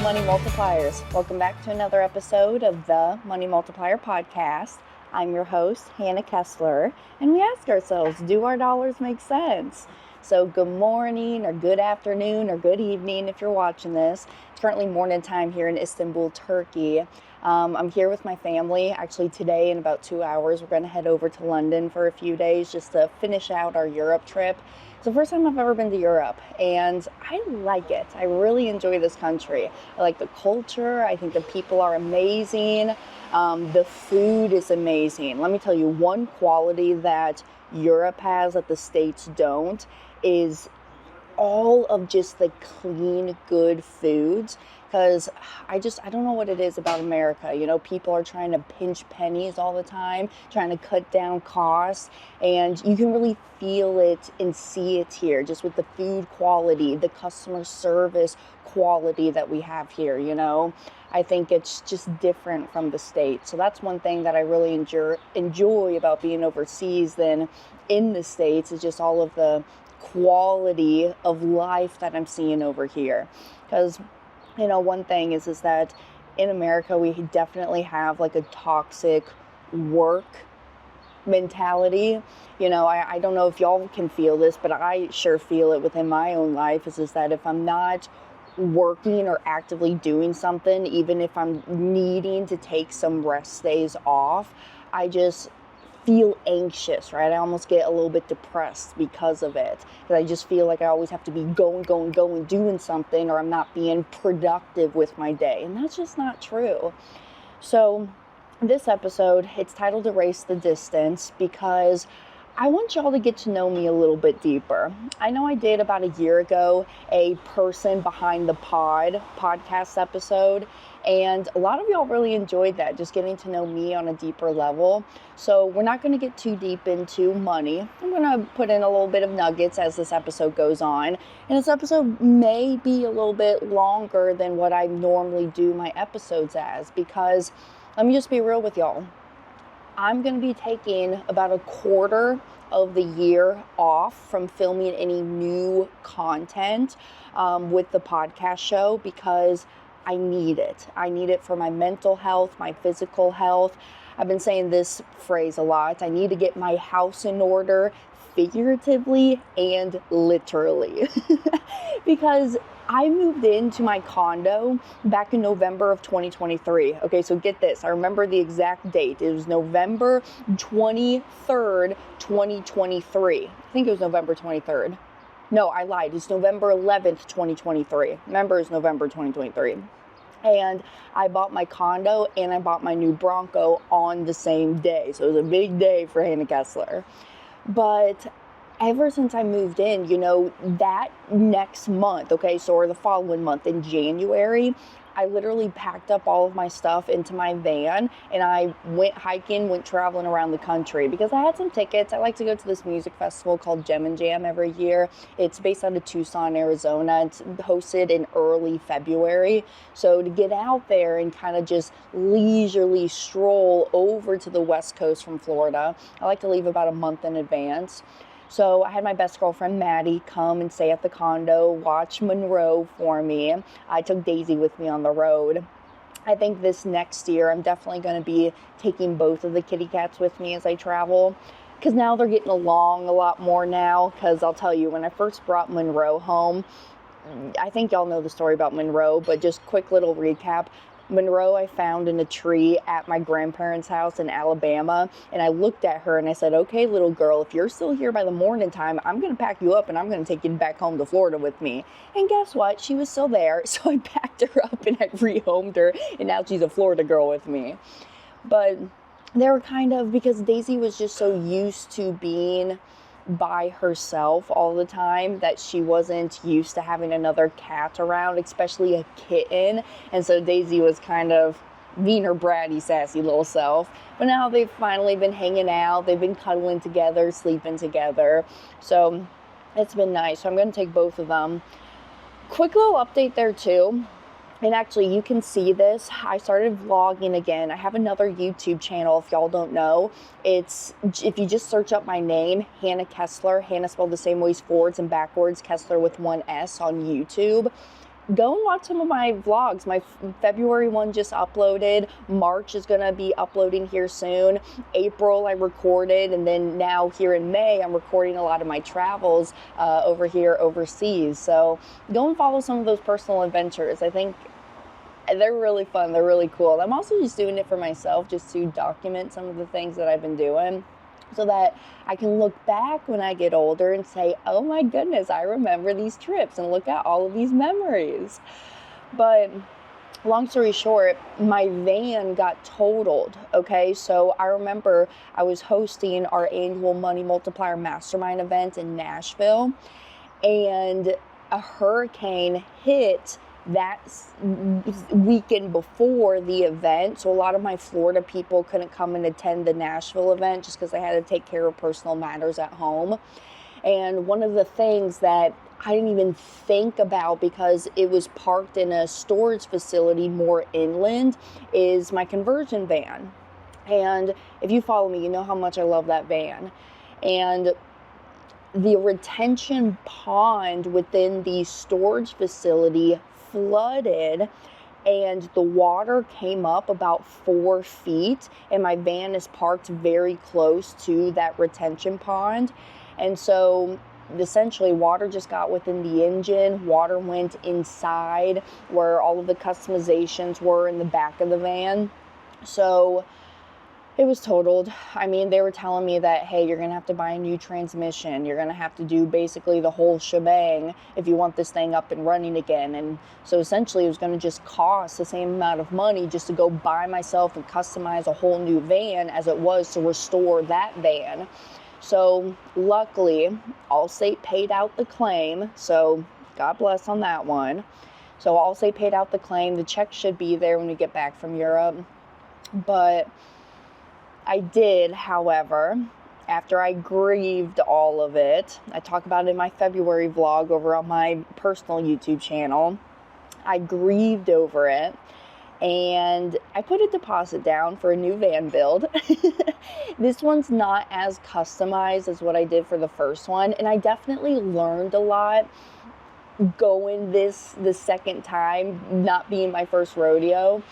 Money Multipliers. Welcome back to another episode of the Money Multiplier podcast. I'm your host, Hannah Kessler, and we ask ourselves, do our dollars make sense? So good morning or good afternoon or good evening if you're watching this. It's currently morning time here in Istanbul, Turkey. I'm here with my family. Actually, today in about 2 hours, we're going to head over to London for a few days just to finish out our Europe trip. It's the first time I've ever been to Europe, and I like it. I really enjoy this country. I like the culture. I think the people are amazing. The food is amazing. Let me tell you, one quality that Europe has that the States don't is all of just the clean, good foods. Because I don't know what it is about America. You know, people are trying to pinch pennies all the time, trying to cut down costs, and you can really feel it and see it here, just with the food quality, the customer service quality that we have here, you know. I think it's just different from the States. So that's one thing that I really enjoy about being overseas than in the States, is just all of the quality of life that I'm seeing over here. Because you know, one thing is that in America, we definitely have like a toxic work mentality. You know, I don't know if y'all can feel this, but I sure feel it within my own life, is that if I'm not working or actively doing something, even if I'm needing to take some rest days off, I just feel anxious, right? I almost get a little bit depressed because of it. Because I just feel like I always have to be going, doing something, or I'm not being productive with my day. And that's just not true. So this episode, it's titled Erase the Distance, because I want y'all to get to know me a little bit deeper. I know I did about a year ago a person behind the podcast episode, and a lot of y'all really enjoyed that, just getting to know me on a deeper level. So we're not going to get too deep into money. I'm going to put in a little bit of nuggets as this episode goes on. And this episode may be a little bit longer than what I normally do my episodes as, because let me just be real with y'all. I'm going to be taking about a quarter of the year off from filming any new content with the podcast show, because I need it. I need it for my mental health, my physical health. I've been saying this phrase a lot. I need to get my house in order, figuratively and literally. Because I moved into my condo back in November of 2023. Okay, so get this. I remember the exact date. It was November 23rd, 2023. I think it was November 23rd. No, I lied. It's November 11th, 2023. Remember, it's November 2023. And I bought my condo and I bought my new Bronco on the same day. So it was a big day for Hannah Kessler. But ever since I moved in, you know, that next month, okay, so or the following month in January, I literally packed up all of my stuff into my van and I went hiking, went traveling around the country, because I had some tickets. I like to go to this music festival called Gem and Jam every year. It's based out of Tucson, Arizona. It's hosted in early February. So to get out there and kind of just leisurely stroll over to the West Coast from Florida, I like to leave about a month in advance. So I had my best girlfriend, Maddie, come and stay at the condo, watch Monroe for me. I took Daisy with me on the road. I think this next year, I'm definitely going to be taking both of the kitty cats with me as I travel, because now they're getting along a lot more now. Because I'll tell you, when I first brought Monroe home, I think y'all know the story about Monroe, but just quick little recap. Monroe I found in a tree at my grandparents' house in Alabama, and I looked at her and I said, okay, little girl, if you're still here by the morning time, I'm going to pack you up and I'm going to take you back home to Florida with me. And guess what? She was still there, so I packed her up and I rehomed her, and now she's a Florida girl with me. But they were kind of, because Daisy was just so used to being by herself all the time that she wasn't used to having another cat around, especially a kitten. And so Daisy was kind of being her bratty, sassy little self. But now they've finally been hanging out. They've been cuddling together, sleeping together. So it's been nice. So I'm going to take both of them. Quick little update there too. And actually, you can see this. I started vlogging again. I have another YouTube channel, if y'all don't know. It's, if you just search up my name, Hannah Kessler, Hannah spelled the same way as forwards and backwards, Kessler with one S on YouTube. go and watch some of my vlogs. My February one just uploaded. March is going to be uploading here soon. April I recorded, and then now here in May I'm recording a lot of my travels over here overseas. So go and follow some of those personal adventures. I think they're really fun. They're really cool. I'm also just doing it for myself, just to document some of the things that I've been doing, so that I can look back when I get older and say, oh my goodness, I remember these trips and look at all of these memories. But long story short, my van got totaled, okay? So I remember I was hosting our annual Money Multiplier Mastermind event in Nashville, and a hurricane hit that weekend before the event. So a lot of my Florida people couldn't come and attend the Nashville event just because they had to take care of personal matters at home. And one of the things that I didn't even think about, because it was parked in a storage facility more inland, is my conversion van. And if you follow me, you know how much I love that van. And the retention pond within the storage facility flooded, and the water came up about 4 feet, and my van is parked very close to that retention pond. And so essentially water just got within the engine. Water went inside where all of the customizations were in the back of the van. So it was totaled. I mean, they were telling me that, hey, you're going to have to buy a new transmission. You're going to have to do basically the whole shebang if you want this thing up and running again. And so essentially it was going to just cost the same amount of money just to go buy myself and customize a whole new van as it was to restore that van. So luckily, Allstate paid out the claim. So God bless on that one. So Allstate paid out the claim. The check should be there when we get back from Europe. But I did, however, after I grieved all of it, I talk about it in my February vlog over on my personal YouTube channel. I grieved over it, and I put a deposit down for a new van build. This one's not as customized as what I did for the first one, and I definitely learned a lot going this the second time, not being my first rodeo.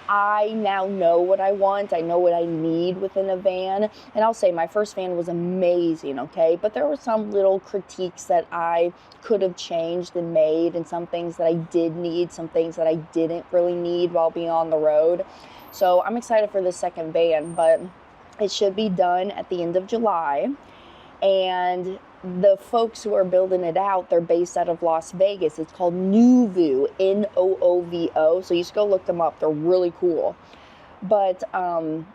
I now know what I want. I know what I need within a van. And I'll say my first van was amazing, okay? But there were some little critiques that I could have changed and made, and some things that I did need, some things that I didn't really need while being on the road. So I'm excited for the second van, but it should be done at the end of July. And the folks who are building it out, they're based out of Las Vegas. It's called Noovo, Noovo. So you should go look them up. They're really cool. But I'm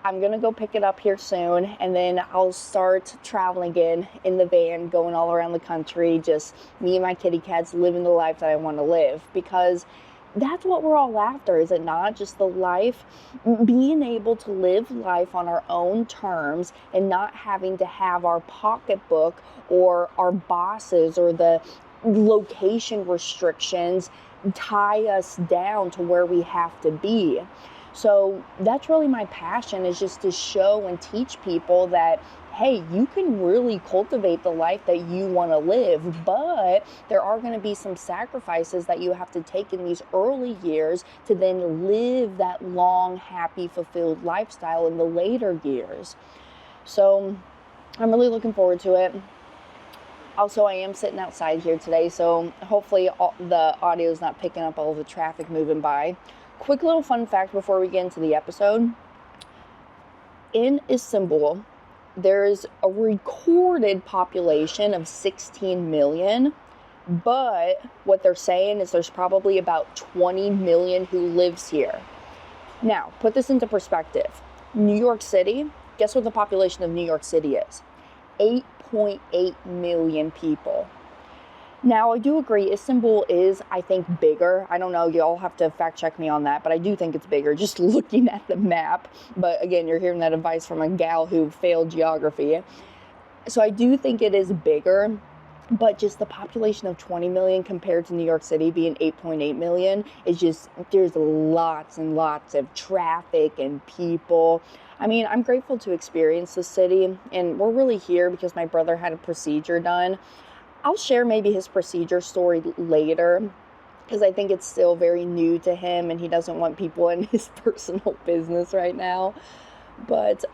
going to go pick it up here soon, and then I'll start traveling again in the van, going all around the country, just me and my kitty cats living the life that I want to live, because that's what we're all after, is it not? Just the life, being able to live life on our own terms and not having to have our pocketbook or our bosses or the location restrictions tie us down to where we have to be. So that's really my passion, is just to show and teach people that, hey, you can really cultivate the life that you want to live, but there are going to be some sacrifices that you have to take in these early years to then live that long, happy, fulfilled lifestyle in the later years. So I'm really looking forward to it. Also, I am sitting outside here today, so hopefully the audio is not picking up all the traffic moving by. Quick little fun fact before we get into the episode. In Istanbul, there's a recorded population of 16 million, but what they're saying is there's probably about 20 million who lives here. Now, put this into perspective. New York City, guess what the population of New York City is? 8.8 million people. Now, I do agree, Istanbul is, I think, bigger. I don't know, y'all have to fact check me on that, but I do think it's bigger just looking at the map. But again, you're hearing that advice from a gal who failed geography. So I do think it is bigger, but just the population of 20 million compared to New York City being 8.8 million is just, there's lots and lots of traffic and people. I mean, I'm grateful to experience the city, and we're really here because my brother had a procedure done. I'll share maybe his procedure story later, because I think it's still very new to him and he doesn't want people in his personal business right now. But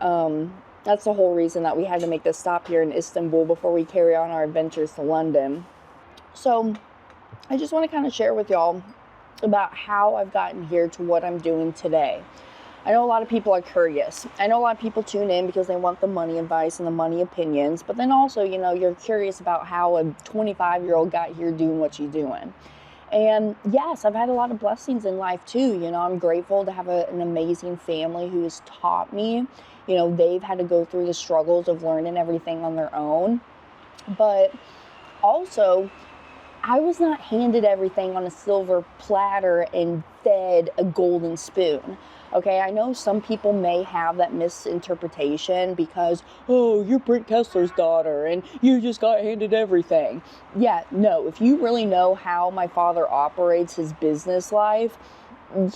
that's the whole reason that we had to make this stop here in Istanbul before we carry on our adventures to London. So I just want to kind of share with y'all about how I've gotten here to what I'm doing today. I know a lot of people are curious. I know a lot of people tune in because they want the money advice and the money opinions, but then also, you're curious about how a 25-year-old got here doing what she's doing. And yes, I've had a lot of blessings in life too. I'm grateful to have an amazing family who has taught me. They've had to go through the struggles of learning everything on their own. But also, I was not handed everything on a silver platter and fed a golden spoon. Okay, I know some people may have that misinterpretation because, oh, you're Brent Kessler's daughter and you just got handed everything. Yeah, no, if you really know how my father operates his business life,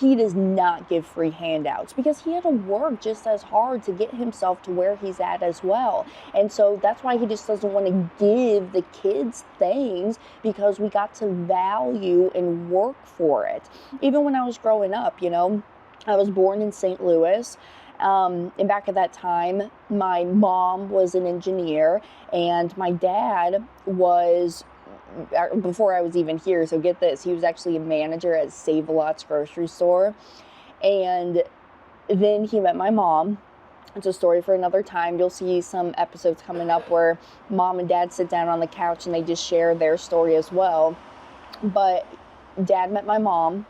he does not give free handouts because he had to work just as hard to get himself to where he's at as well. And so that's why he just doesn't want to give the kids things, because we got to value and work for it. Even when I was growing up, I was born in St. Louis. And back at that time, my mom was an engineer and my dad was, before I was even here, so get this, he was actually a manager at Save-A-Lot's grocery store. And then he met my mom. It's a story for another time. You'll see some episodes coming up where mom and dad sit down on the couch and they just share their story as well. But dad met my mom,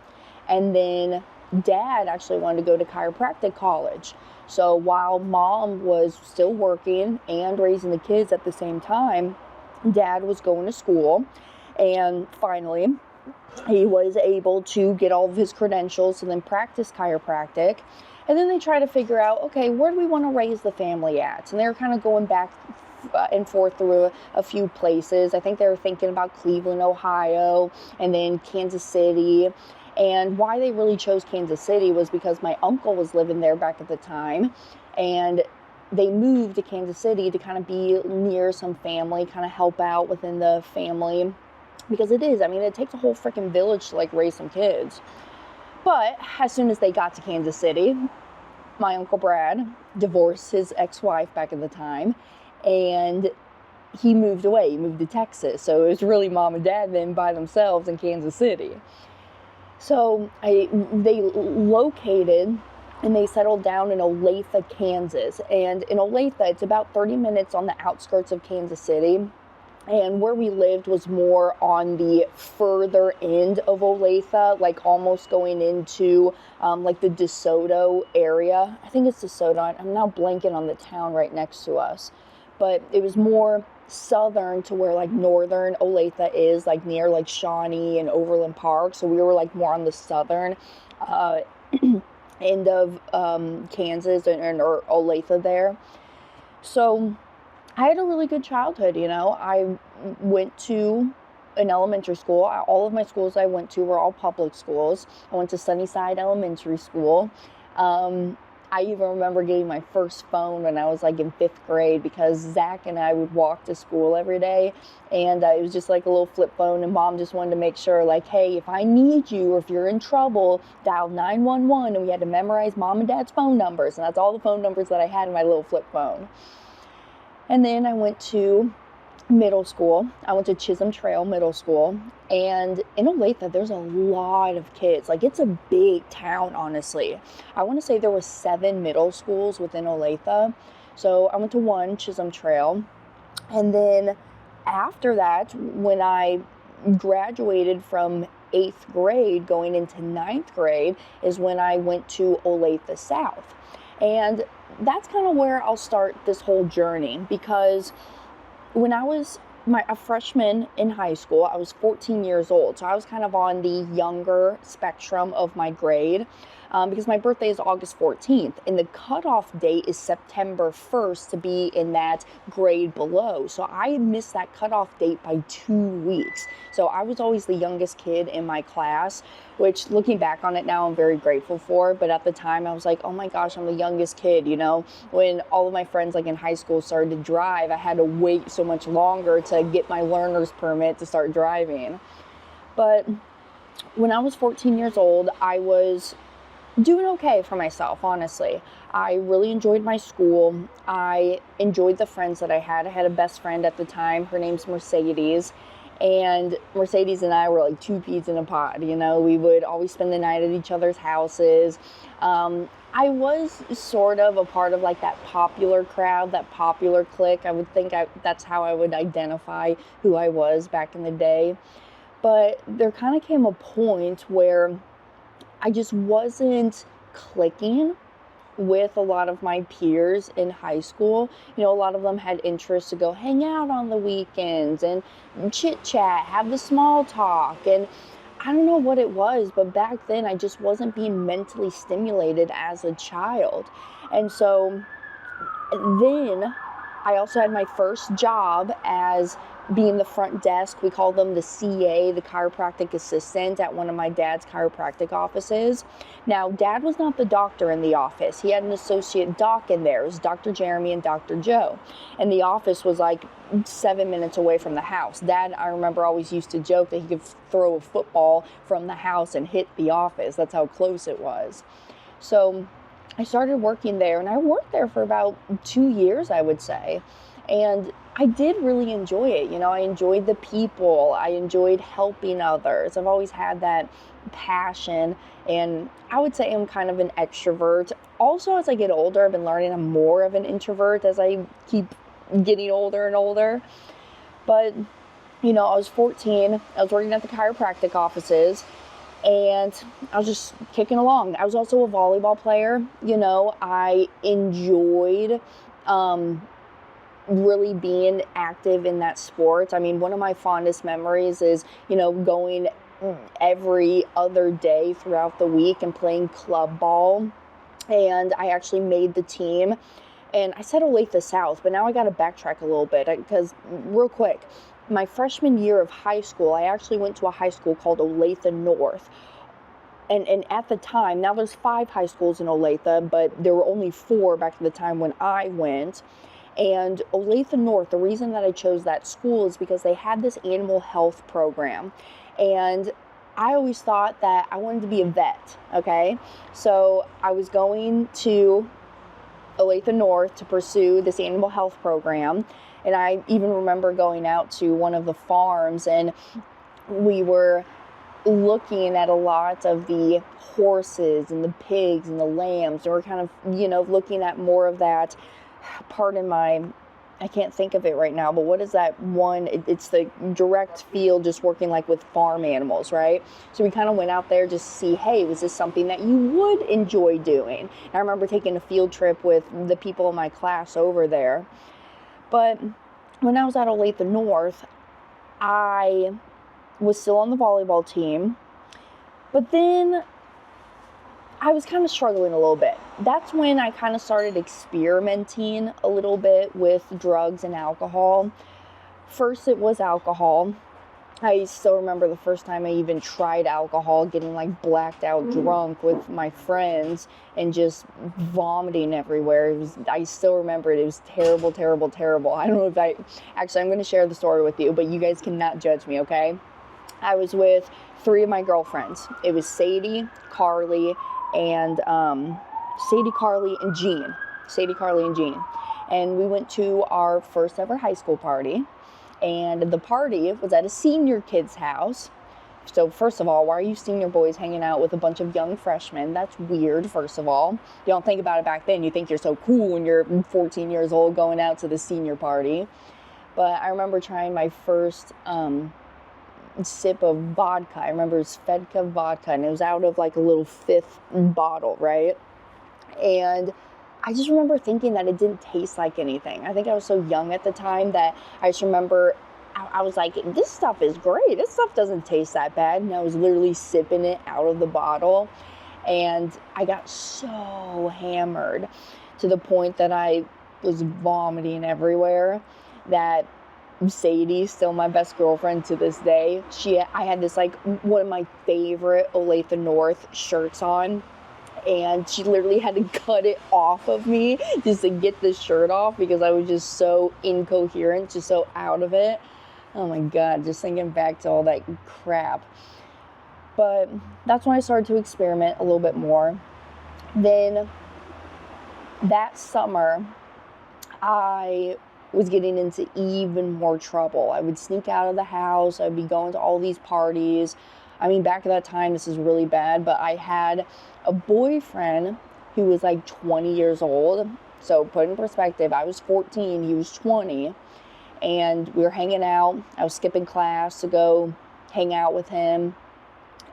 and then dad actually wanted to go to chiropractic college. So while mom was still working and raising the kids at the same time, dad was going to school, and finally he was able to get all of his credentials and then practice chiropractic. And then they try to figure out, okay, where do we want to raise the family at? And they were kind of going back and forth through a few places. I think they were thinking about Cleveland, Ohio, and then Kansas City. And why they really chose Kansas City was because my uncle was living there back at the time, and they moved to Kansas City to kind of be near some family, kind of help out within the family, because it takes a whole freaking village to raise some kids. But as soon as they got to Kansas City, my Uncle Brad divorced his ex-wife back at the time, and he moved away. He moved to Texas. So it was really mom and dad then by themselves in Kansas City. So they located and they settled down in Olathe, Kansas. And in Olathe, it's about 30 minutes on the outskirts of Kansas City. And where we lived was more on the further end of Olathe, almost going into the DeSoto area. I think it's DeSoto. I'm now blanking on the town right next to us. But it was more southern to where northern Olathe is, near Shawnee and Overland Park. So we were more on the southern end of Kansas or Olathe there. So I had a really good childhood. I went to an elementary school. All of my schools I went to were all public schools. I went to Sunnyside Elementary School. I even remember getting my first phone when I was in 5th grade, because Zach and I would walk to school every day, and it was just a little flip phone, and mom just wanted to make sure hey, if I need you or if you're in trouble, dial 911, and we had to memorize mom and dad's phone numbers, and that's all the phone numbers that I had in my little flip phone. And then I went to middle school. I went to Chisholm Trail Middle School, and in Olathe there's a lot of kids. It's a big town, honestly. I want to say there were 7 middle schools within Olathe. So I went to one, Chisholm Trail, and then after that, when I graduated from 8th grade going into 9th grade, is when I went to Olathe South. And that's kind of where I'll start this whole journey, because when I was a freshman in high school, I was 14 years old. So I was kind of on the younger spectrum of my grade, because my birthday is August 14th and the cutoff date is September 1st to be in that grade below. So I missed that cutoff date by 2 weeks. So I was always the youngest kid in my class, which looking back on it now, I'm very grateful for. But at the time I was oh my gosh, I'm the youngest kid. When all of my friends in high school started to drive, I had to wait so much longer to get my learner's permit to start driving. But when I was 14 years old, I was doing okay for myself, honestly. I really enjoyed my school. I enjoyed the friends that I had. I had a best friend at the time. Her name's Mercedes. And Mercedes and I were like two peas in a pod, you know. We would always spend the night at each other's houses. I was sort of a part of like that popular crowd, that popular clique. I would think that's how I would identify who I was back in the day. But there kind of came a point where I just wasn't clicking with a lot of my peers in high school. You know, a lot of them had interest to go hang out on the weekends and chit chat, have the small talk. And I don't know what it was, but back then I just wasn't being mentally stimulated as a child. And so then I also had my first job as being the front desk. We call them the CA, the chiropractic assistant, at one of my dad's chiropractic offices. Now, Dad was not the doctor in the office. He had an associate doc in there. It was Dr. Jeremy and Dr. Joe. And the office was like 7 minutes away from the house. Dad, I remember, always used to joke that he could throw a football from the house and hit the office. That's how close it was. So I started working there, and I worked there for about 2 years, I would say. And I did really enjoy it. You know, I enjoyed the people. I enjoyed helping others. I've always had that passion, and I would say I'm kind of an extrovert. Also, as I get older, I've been learning I'm more of an introvert as I keep getting older and older. But, you know, I was 14. I was working at the chiropractic offices, and I was just kicking along. I was also a volleyball player. You know, I enjoyed really being active in that sport. I mean, one of my fondest memories is, you know, going every other day throughout the week and playing club ball. And I actually made the team. And I said Olathe South, but now I got to backtrack a little bit because, real quick, my freshman year of high school, I actually went to a high school called Olathe North. And at the time, now there's 5 high schools in Olathe, but there were only 4 back at the time when I went. And Olathe North, the reason that I chose that school is because they had this animal health program. And I always thought that I wanted to be a vet, okay? So I was going to Olathe North to pursue this animal health program. And I even remember going out to one of the farms, and we were looking at a lot of the horses and the pigs and the lambs. And we're kind of, you know, looking at more of that. I can't think of it right now, but what is that one? It's the direct field, just working like with farm animals, right? So we kind of went out there just to see, hey, was this something that you would enjoy doing? And I remember taking a field trip with the people in my class over there. But when I was at Olathe North, I was still on the volleyball team, but then I was kind of struggling a little bit. That's when I kind of started experimenting a little bit with drugs and alcohol. First, it was alcohol. I still remember the first time I even tried alcohol, getting like blacked out drunk with my friends and just vomiting everywhere. I still remember it. It was terrible, terrible, terrible. I don't know if I'm going to share the story with you, but you guys cannot judge me, okay? I was with 3 of my girlfriends. It was Sadie, Carly, and Jean. Sadie, Carly, and Jean. And we went to our first ever high school party. And the party was at a senior kid's house. So first of all, why are you senior boys hanging out with a bunch of young freshmen? That's weird, first of all. You don't think about it back then. You think you're so cool when you're 14 years old going out to the senior party. But I remember trying my first sip of vodka. I remember it was Fedka vodka, and it was out of like a little 5th bottle, right? And I just remember thinking that it didn't taste like anything. I think I was so young at the time that I just remember I was like, this stuff is great. This stuff doesn't taste that bad. And I was literally sipping it out of the bottle, and I got so hammered to the point that I was vomiting everywhere. That Sadie, still my best girlfriend to this day, I had this like one of my favorite Olathe North shirts on, and she literally had to cut it off of me just to get this shirt off because I was just so incoherent, just so out of it. Oh my God, just thinking back to all that crap. But that's when I started to experiment a little bit more. Then that summer, I was getting into even more trouble. I would sneak out of the house. I'd be going to all these parties. I mean, back at that time, this is really bad, but I had a boyfriend who was like 20 years old. So put in perspective, I was 14, he was 20, and we were hanging out. I was skipping class to go hang out with him.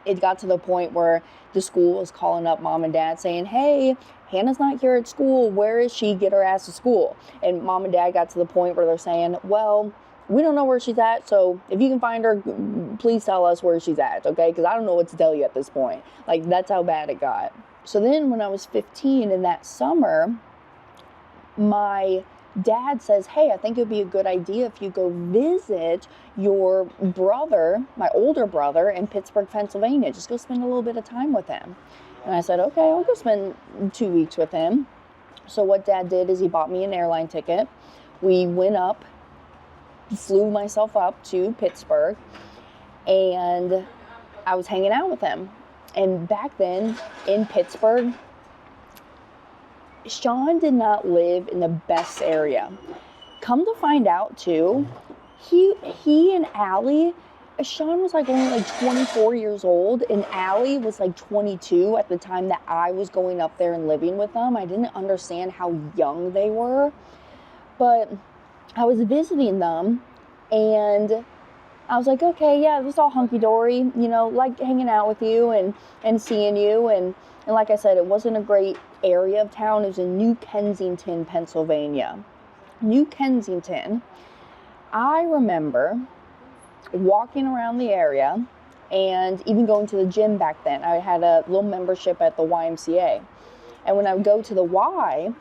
It got to the point where the school was calling up mom and dad saying, hey, Hannah's not here at school. Where is she? Get her ass to school. And mom and dad got to the point where they're saying, well, we don't know where she's at, so if you can find her, please tell us where she's at, okay? Because I don't know what to tell you at this point. Like, that's how bad it got. So then when I was 15 in that summer, my dad says, hey, I think it would be a good idea if you go visit your brother, my older brother, in Pittsburgh, Pennsylvania. Just go spend a little bit of time with him. And I said, okay, I'll go spend 2 weeks with him. So what Dad did is he bought me an airline ticket. We went up, flew myself up to Pittsburgh, and I was hanging out with him. And back then in Pittsburgh, Sean did not live in the best area. Come to find out too, he and Allie, Sean was like only like 24 years old, and Allie was like 22 at the time that I was going up there and living with them. I didn't understand how young they were, but I was visiting them, and I was like, okay, yeah, this is all hunky-dory, you know, like hanging out with you and seeing you, and like I said, it wasn't a great area of town. It was in New Kensington, Pennsylvania. New Kensington. I remember walking around the area and even going to the gym back then. I had a little membership at the YMCA. And when I would go to the Y,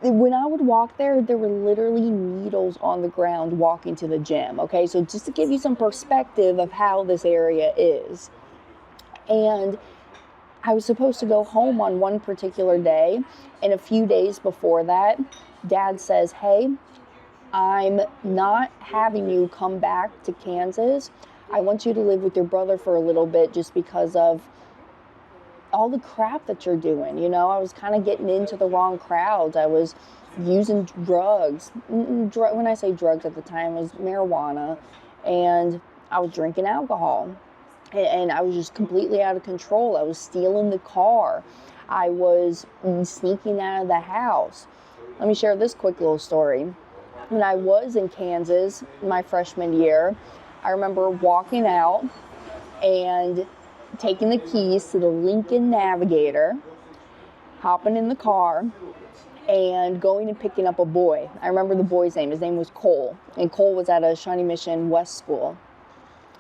when I would walk there were literally needles on the ground walking to the gym, okay? So just to give you some perspective of how this area is. And I was supposed to go home on one particular day, and a few days before that, Dad says, hey, I'm not having you come back to Kansas. I want you to live with your brother for a little bit just because of all the crap that you're doing. You know, I was kind of getting into the wrong crowds. I was using drugs. When I say drugs at the time, it was marijuana, and I was drinking alcohol. And I was just completely out of control. I was stealing the car. I was sneaking out of the house. Let me share this quick little story. When I was in Kansas my freshman year, I remember walking out and taking the keys to the Lincoln Navigator, hopping in the car, and going and picking up a boy. I remember the boy's name. His name was Cole. And Cole was at a Shawnee Mission West school.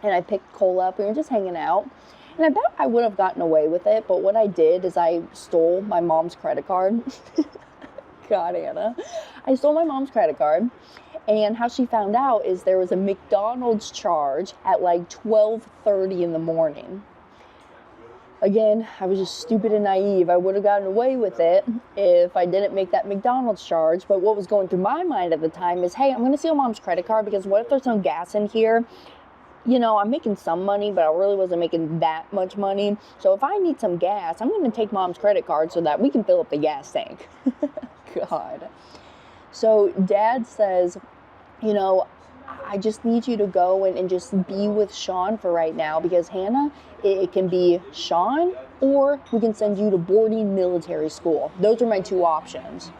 And I picked Cole up. We were just hanging out. And I bet I would have gotten away with it. But what I did is I stole my mom's credit card. God, Anna. I stole my mom's credit card. And how she found out is there was a McDonald's charge at like 12:30 in the morning. Again, I was just stupid and naive. I would have gotten away with it if I didn't make that McDonald's charge. But what was going through my mind at the time is, hey, I'm going to steal mom's credit card because what if there's no gas in here? You know, I'm making some money, but I really wasn't making that much money. So if I need some gas, I'm going to take mom's credit card so that we can fill up the gas tank. God. So Dad says, you know, I just need you to go and just be with Sean for right now because Hannah, it can be Sean or we can send you to boarding military school. Those are my two options.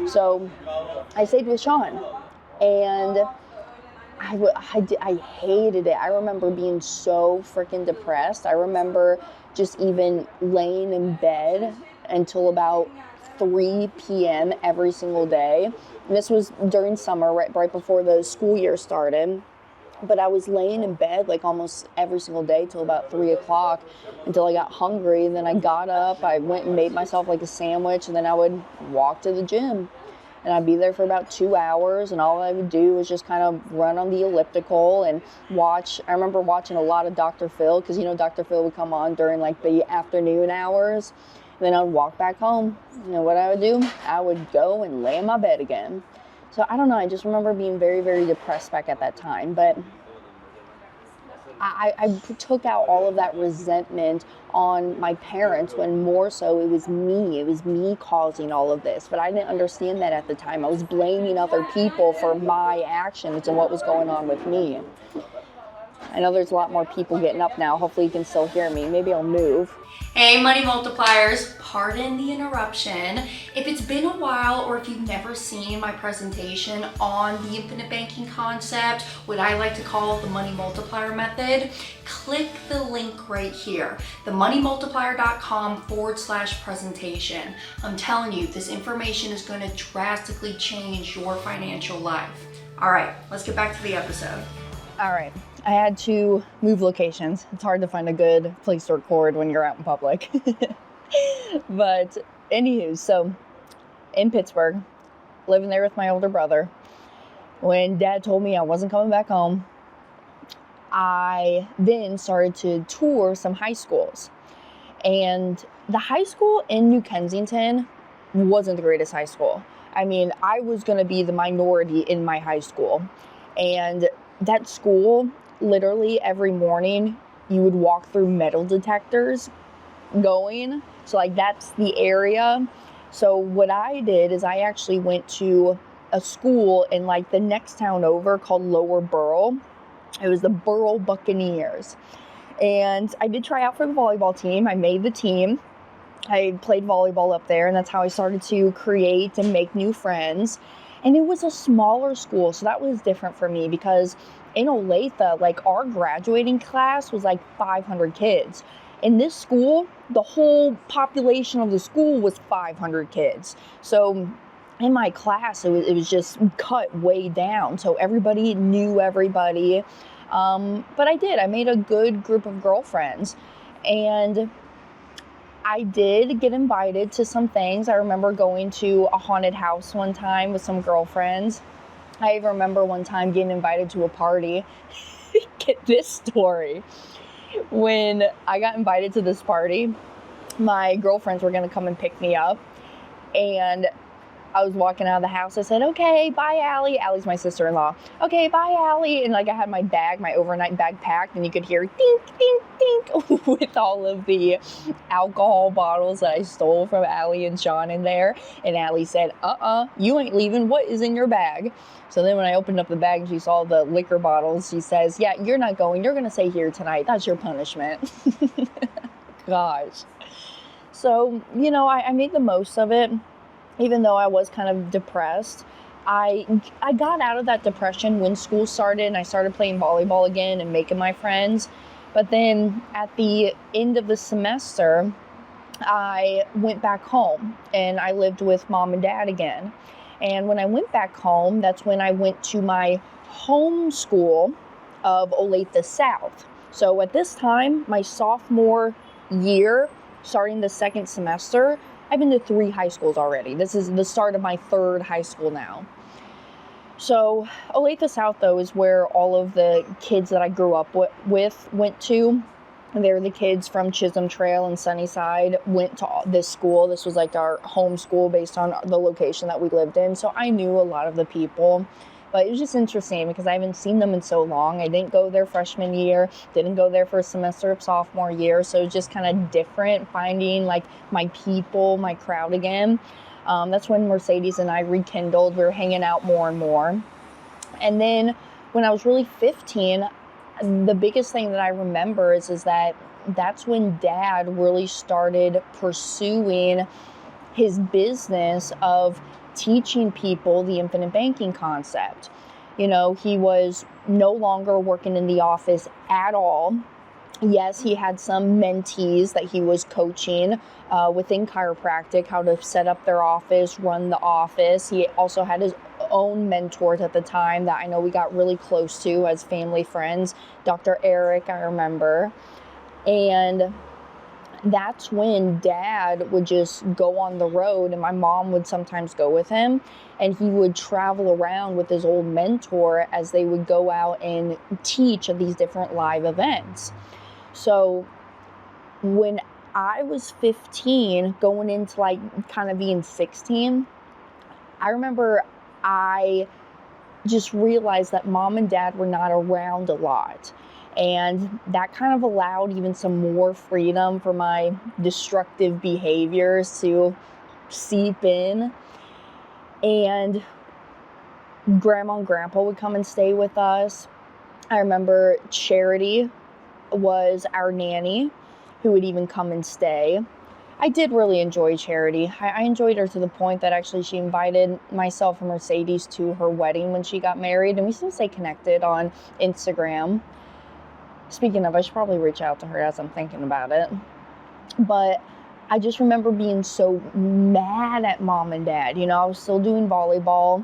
So I stayed with Sean, and I hated it. I remember being so freaking depressed. I remember just even laying in bed until about 3 p.m. every single day. And this was during summer, right before the school year started. But I was laying in bed like almost every single day till about 3 o'clock until I got hungry. And then I got up, I went and made myself like a sandwich, and then I would walk to the gym. And I'd be there for about 2 hours, and all I would do was just kind of run on the elliptical and watch. I remember watching a lot of Dr. Phil, because, you know, Dr. Phil would come on during like the afternoon hours. And then I would walk back home. You know what I would do? I would go and lay in my bed again. So I don't know, I just remember being very, very depressed back at that time. But I took out all of that resentment on my parents when more so it was me. It was me causing all of this. But I didn't understand that at the time. I was blaming other people for my actions and what was going on with me. I know there's a lot more people getting up now. Hopefully you can still hear me. Maybe I'll move. Hey money multipliers, pardon the interruption. If it's been a while or if you've never seen my presentation on the infinite banking concept, what I like to call the money multiplier method, click the link right here, themoneymultiplier.com/presentation. I'm telling you, this information is going to drastically change your financial life. All right, let's get back to the episode. All right. I had to move locations. It's hard to find a good place to record when you're out in public. But anywho, so in Pittsburgh, living there with my older brother, when Dad told me I wasn't coming back home, I then started to tour some high schools. And the high school in New Kensington wasn't the greatest high school. I mean, I was going to be the minority in my high school. And that school, literally every morning, you would walk through metal detectors going. So like that's the area. So what I did is I actually went to a school in like the next town over called Lower Borough. It was the Borough Buccaneers. And I did try out for the volleyball team. I made the team. I played volleyball up there, and that's how I started to create and make new friends. And it was a smaller school, so that was different for me because in Olathe, like our graduating class was like 500 kids. In this school, the whole population of the school was 500 kids. So in my class, it was just cut way down. So everybody knew everybody. But I made a good group of girlfriends. And I did get invited to some things. I remember going to a haunted house one time with some girlfriends. I even remember one time getting invited to a party. Get this story. When I got invited to this party, my girlfriends were going to come and pick me up. And I was walking out of the house. I said, okay, bye, Allie. Allie's my sister-in-law. Okay, bye, Allie. And like I had my bag, my overnight bag packed, and you could hear dink, dink, dink with all of the alcohol bottles that I stole from Allie and Sean in there. And Allie said, you ain't leaving. What is in your bag? So then when I opened up the bag and she saw the liquor bottles, she says, yeah, you're not going. You're going to stay here tonight. That's your punishment. Gosh. So, I made the most of it. Even though I was kind of depressed, I got out of that depression when school started and I started playing volleyball again and making my friends. But then at the end of the semester, I went back home and I lived with mom and dad again. And when I went back home, that's when I went to my home school of Olathe South. So at this time, my sophomore year, starting the second semester, I've been to 3 high schools already. This is the start of my 3rd high school now. So Olathe South, though, is where all of the kids that I grew up with went to. They're the kids from Chisholm Trail and Sunnyside went to this school. This was like our home school based on the location that we lived in. So I knew a lot of the people. But it was just interesting because I haven't seen them in so long. I didn't go there freshman year, didn't go there for a semester of sophomore year. So it was just kind of different finding like my people, my crowd again. That's when Mercedes and I rekindled. We were hanging out more and more. And then when I was really 15, the biggest thing that I remember is that that's when Dad really started pursuing his business of teaching people the infinite banking concept. He was no longer working in the office at all. Yes, he had some mentees that he was coaching within chiropractic, how to set up their office, run the office. He also had his own mentors at the time that I know we got really close to as family friends. Dr. Eric, I remember. And that's when Dad would just go on the road and my mom would sometimes go with him, and he would travel around with his old mentor as they would go out and teach at these different live events. So when I was 15 going into like kind of being 16, I remember I just realized that mom and dad were not around a lot. And that kind of allowed even some more freedom for my destructive behaviors to seep in. And grandma and grandpa would come and stay with us. I remember Charity was our nanny who would even come and stay. I did really enjoy Charity. I enjoyed her to the point that actually she invited myself and Mercedes to her wedding when she got married, and we still stay connected on Instagram. Speaking of, I should probably reach out to her as I'm thinking about it. But I just remember being so mad at mom and dad. I was still doing volleyball.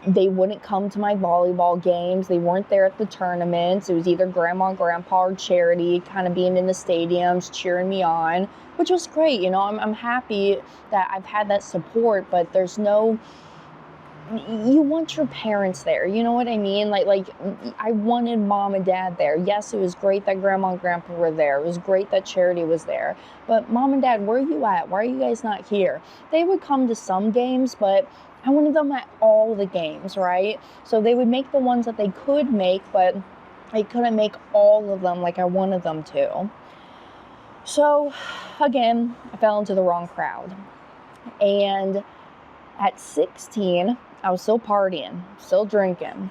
They wouldn't come to my volleyball games. They weren't there at the tournaments. It was either grandma, grandpa, or Charity kind of being in the stadiums, cheering me on, which was great. I'm happy that I've had that support, but there's no... You want your parents there, you know what I mean? Like I wanted mom and dad there. Yes, it was great that grandma and grandpa were there. It was great that Charity was there. But mom and dad, where are you at? Why are you guys not here? They would come to some games, but I wanted them at all the games, right? So they would make the ones that they could make, but they couldn't make all of them like I wanted them to. So again, I fell into the wrong crowd. And at 16, I was still partying, still drinking.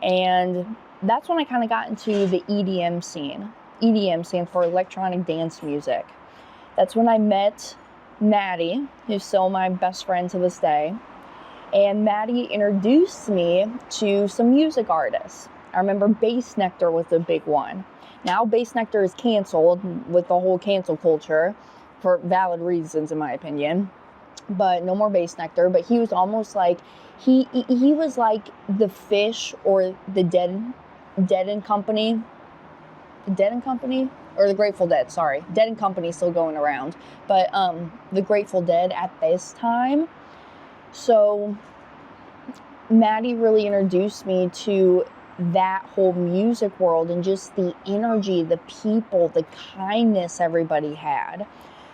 And that's when I kind of got into the EDM scene. EDM stands for electronic dance music. That's when I met Maddie, who's still my best friend to this day. And Maddie introduced me to some music artists. I remember Bass Nectar was a big one. Now Bass Nectar is canceled with the whole cancel culture for valid reasons, in my opinion. But no more Bass Nectar. But he was almost like, he was like the Fish or the Dead and Company. Dead and Company? Or the Grateful Dead, sorry. Dead and Company still going around. But the Grateful Dead at this time. So Maddie really introduced me to that whole music world and just the energy, the people, the kindness everybody had.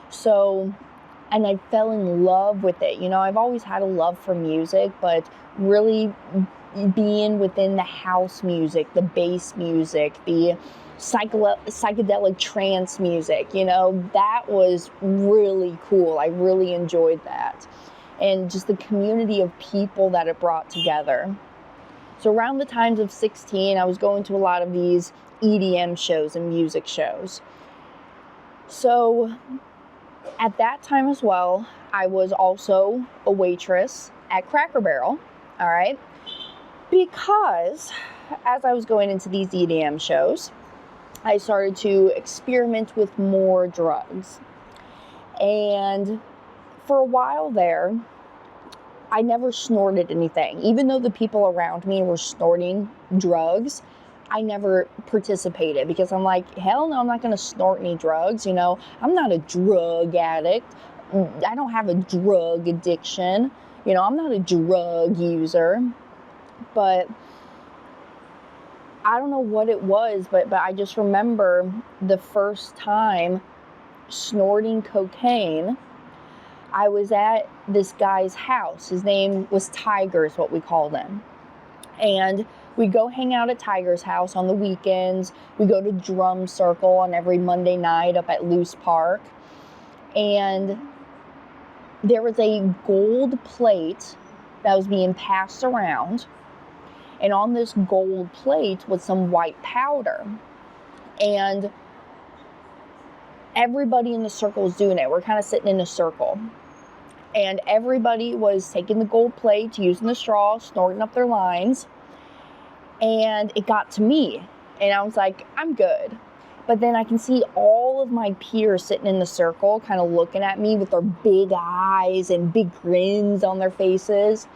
So... And I fell in love with it. I've always had a love for music, but really being within the house music, the bass music, the psychedelic trance music, that was really cool. I really enjoyed that. And just the community of people that it brought together. So around the times of 16, I was going to a lot of these EDM shows and music shows. So... At that time as well, I was also a waitress at Cracker Barrel, all right? Because as I was going into these EDM shows, I started to experiment with more drugs. And for a while there, I never snorted anything. Even though the people around me were snorting drugs, I never participated because I'm like, hell no, I'm not going to snort any drugs. I'm not a drug addict. I don't have a drug addiction. I'm not a drug user. But I don't know what it was, but I just remember the first time snorting cocaine. I was at this guy's house. His name was Tiger, is what we called him. And we go hang out at Tiger's house on the weekends. We go to Drum Circle on every Monday night up at Loose Park. And there was a gold plate that was being passed around. And on this gold plate was some white powder. And everybody in the circle was doing it. We're kind of sitting in a circle. And everybody was taking the gold plate, using the straw, snorting up their lines. And it got to me. And I was like, I'm good. But then I can see all of my peers sitting in the circle kind of looking at me with their big eyes and big grins on their faces.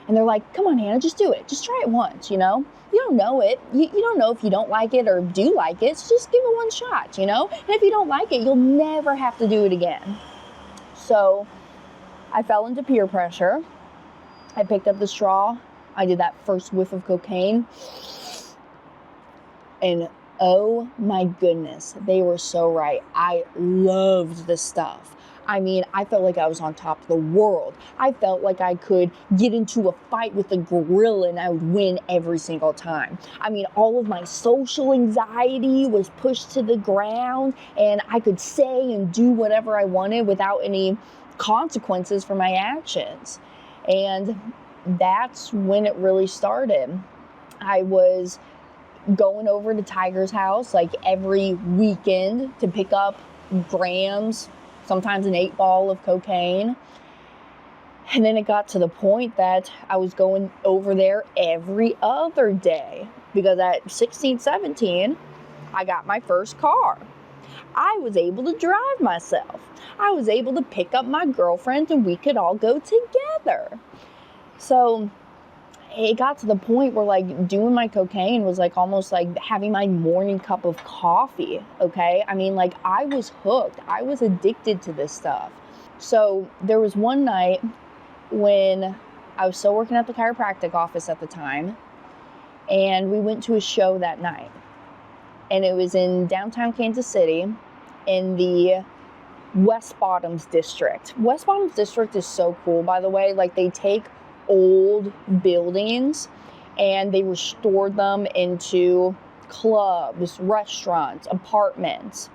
And they're like, come on, Hannah, just do it. Just try it once, You don't know it. You don't know if you don't like it or do like it. So just give it one shot, And if you don't like it, you'll never have to do it again. So I fell into peer pressure. I picked up the straw. I did that first whiff of cocaine. And oh my goodness, they were so right. I loved the stuff. I mean, I felt like I was on top of the world. I felt like I could get into a fight with a gorilla and I would win every single time. I mean, all of my social anxiety was pushed to the ground and I could say and do whatever I wanted without any consequences for my actions. And that's when it really started. I was going over to Tiger's house like every weekend to pick up grams, sometimes an 8-ball of cocaine. And then it got to the point that I was going over there every other day because at 16, 17, I got my first car. I was able to drive myself. I was able to pick up my girlfriend and we could all go together. So it got to the point where like doing my cocaine was like almost like having my morning cup of coffee, okay? I mean, like I was hooked. I was addicted to this stuff. So there was one night when I was still working at the chiropractic office at the time, and we went to a show that night. And it was in downtown Kansas City in the West Bottoms district. West Bottoms district is so cool, by the way. Like they take old buildings and they restored them into clubs, restaurants, apartments.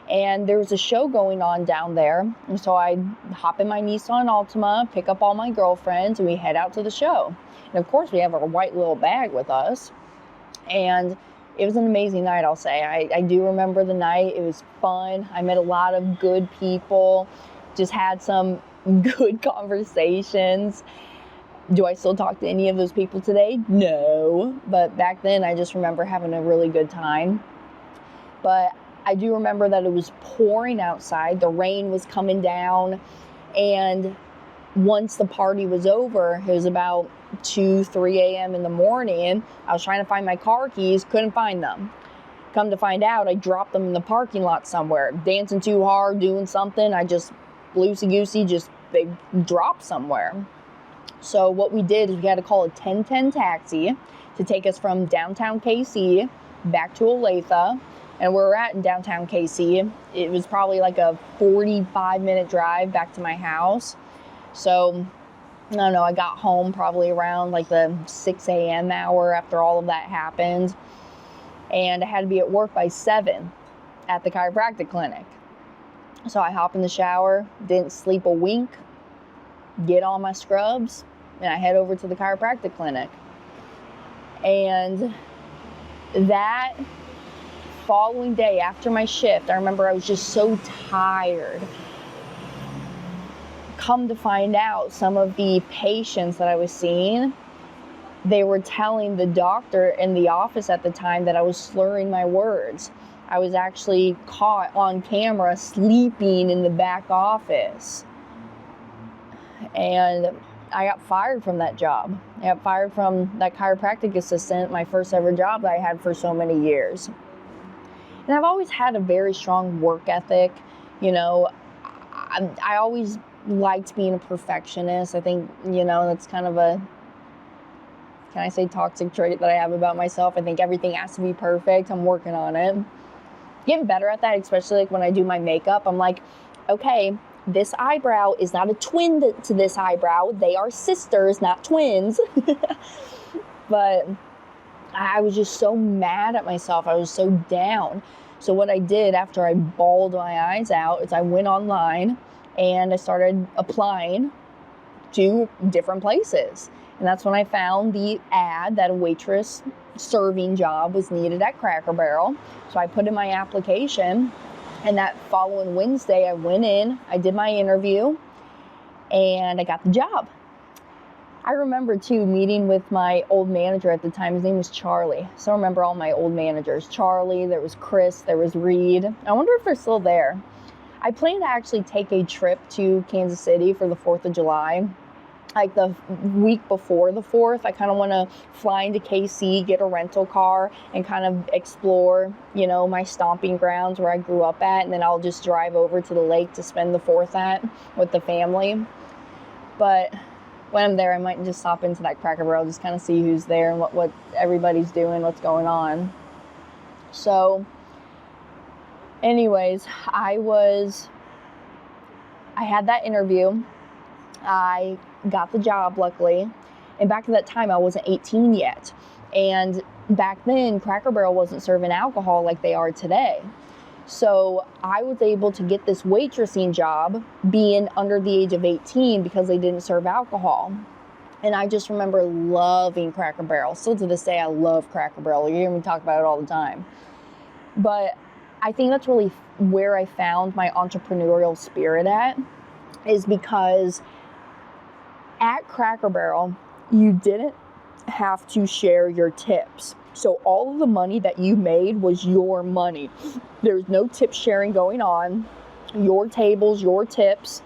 And there was a show going on down there. And so I hop in my Nissan Altima, pick up all my girlfriends, and we head out to the show. And of course, we have our white little bag with us. And it was an amazing night, I'll say. I do remember the night. It was fun. I met a lot of good people, just had some good conversations. Do I still talk to any of those people today? No. But back then, I just remember having a really good time. But I do remember that it was pouring outside. The rain was coming down. And once the party was over, it was about 2, 3 a.m. in the morning. I was trying to find my car keys, couldn't find them. Come to find out, I dropped them in the parking lot somewhere. Dancing too hard, doing something. I just, loosey-goosey, they dropped somewhere. So what we did is we had to call a 1010 taxi to take us from downtown KC back to Olathe. And where we're at in downtown KC, it was probably like a 45-minute drive back to my house. So, I don't know, I got home probably around like the 6 a.m. hour after all of that happened. And I had to be at work by 7 at the chiropractic clinic. So I hop in the shower, didn't sleep a wink, get all my scrubs, and I head over to the chiropractic clinic. And that following day after my shift, I remember I was just so tired. Come to find out, some of the patients that I was seeing, they were telling the doctor in the office at the time that I was slurring my words. I was actually caught on camera sleeping in the back office. And I got fired from that job. I got fired from that chiropractic assistant, my first ever job that I had for so many years. And I've always had a very strong work ethic. You know, I always liked being a perfectionist. I think, you know, that's kind of a, can I say, toxic trait that I have about myself. I think everything has to be perfect. I'm working on it. Getting better at that, especially like when I do my makeup. I'm like, okay, this eyebrow is not a twin to this eyebrow. They are sisters, not twins. But I was just so mad at myself. I was so down. So what I did after I bawled my eyes out is I went online and I started applying to different places. And that's when I found the ad that a waitress serving job was needed at Cracker Barrel. So I put in my application, and that following Wednesday I went in, I did my interview, and I got the job. I remember too meeting with my old manager at the time. His name was Charlie. So I remember all my old managers. Charlie, there was Chris, there was Reed. I wonder if they're still there. I plan to actually take a trip to Kansas City for the 4th of July. Like the week before the 4th, I kind of want to fly into KC, get a rental car, and kind of explore, you know, my stomping grounds where I grew up at. And then I'll just drive over to the lake to spend the 4th at with the family. But when I'm there, I might just stop into that Cracker Barrel, just kind of see who's there and what everybody's doing, what's going on. So anyways, I was I had that interview. I got the job, luckily. And back at that time, I wasn't 18 yet. And back then, Cracker Barrel wasn't serving alcohol like they are today. So I was able to get this waitressing job being under the age of 18 because they didn't serve alcohol. And I just remember loving Cracker Barrel. Still to this day, I love Cracker Barrel. You hear me talk about it all the time. But I think that's really where I found my entrepreneurial spirit at, is because at Cracker Barrel, you didn't have to share your tips. So all of the money that you made was your money. There's no tip sharing going on. Your tables, your tips,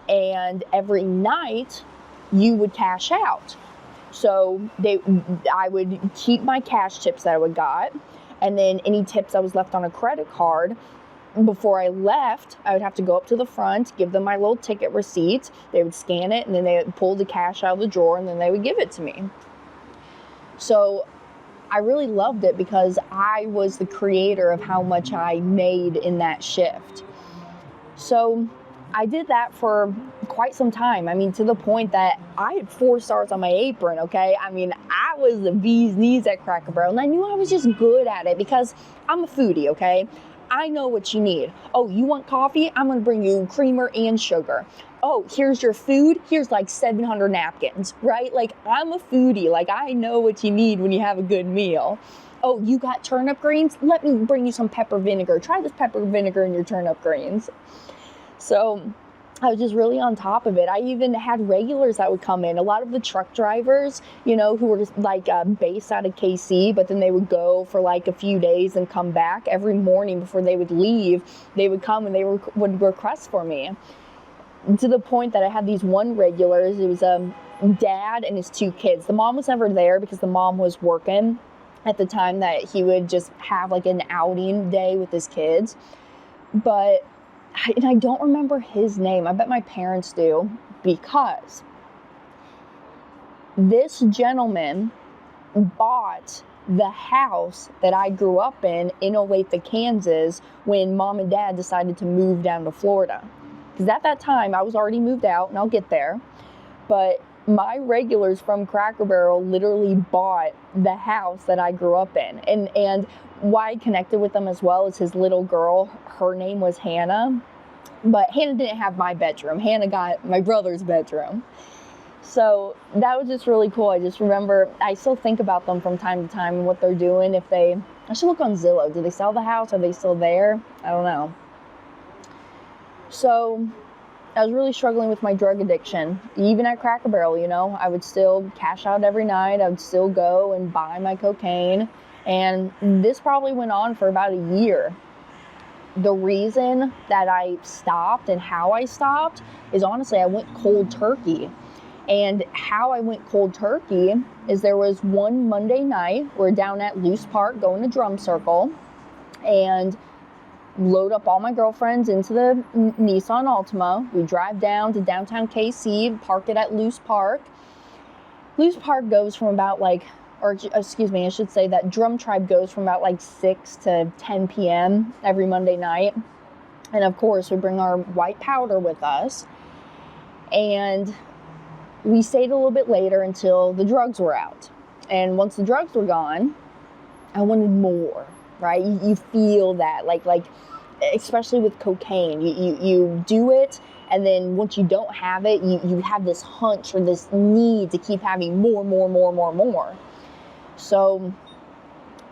and every night you would cash out. So I would keep my cash tips that I would got, and then any tips that was left on a credit card. Before I left, I would have to go up to the front, give them my little ticket receipt. They would scan it, and then they would pull the cash out of the drawer, and then they would give it to me. So I really loved it because I was the creator of how much I made in that shift. So I did that for quite some time. I mean, to the point that I had 4 stars on my apron, okay? I mean, I was the bee's knees at Cracker Barrel, and I knew I was just good at it because I'm a foodie, okay? I know what you need. Oh, you want coffee? I'm gonna bring you creamer and sugar. Oh, here's your food. Here's like 700 napkins, right? Like, I'm a foodie. Like, I know what you need when you have a good meal. Oh, you got turnip greens? Let me bring you some pepper vinegar. Try this pepper vinegar in your turnip greens. So I was just really on top of it. I even had regulars that would come in. A lot of the truck drivers, you know, who were just like based out of KC, but then they would go for like a few days and come back. Every morning before they would leave, they would come and they would request for me. To the point that I had these one regulars. It was a dad and his 2 kids. The mom was never there because the mom was working at the time that he would just have like an outing day with his kids. But I don't remember his name. I bet my parents do, because this gentleman bought the house that I grew up in Olathe, Kansas, when mom and dad decided to move down to Florida. Because at that time, I was already moved out, and I'll get there. But my regulars from Cracker Barrel literally bought the house that I grew up in. And why I connected with them as well is his little girl. Her name was Hannah. But Hannah didn't have my bedroom. Hannah got my brother's bedroom. So that was just really cool. I just remember, I still think about them from time to time and what they're doing. I should look on Zillow. Did they sell the house? Are they still there? I don't know. So I was really struggling with my drug addiction. Even at Cracker Barrel, you know, I would still cash out every night. I would still go and buy my cocaine. And this probably went on for about a year. The reason that I stopped and how I stopped is, honestly, I went cold turkey. And how I went cold turkey is, there was one Monday night, we're down at Loose Park going to Drum Circle, and load up all my girlfriends into the Nissan Altima. We drive down to downtown KC, park it at Loose Park. Loose Park goes from about like, or excuse me, I should say that Drum Tribe goes from about like 6 to 10 p.m. every Monday night. And of course, we bring our white powder with us. And we stayed a little bit later until the drugs were out. And once the drugs were gone, I wanted more, right? You feel that, like especially with cocaine, you do it, and then once you don't have it, you have this hunch or this need to keep having more. So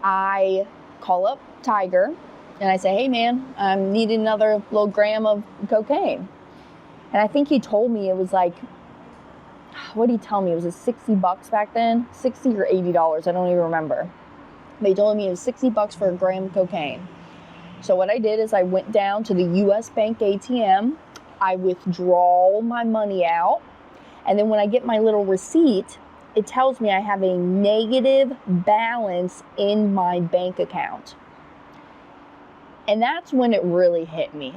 I call up Tiger and I say, hey man, I'm needing another little gram of cocaine. And I think he told me it was like, what did he tell me? It was $60 back then, $60 or $80. I don't even remember. But he told me it was $60 for a gram of cocaine. So what I did is I went down to the US Bank ATM. I withdraw my money out. And then when I get my little receipt, it tells me I have a negative balance in my bank account. And that's when it really hit me.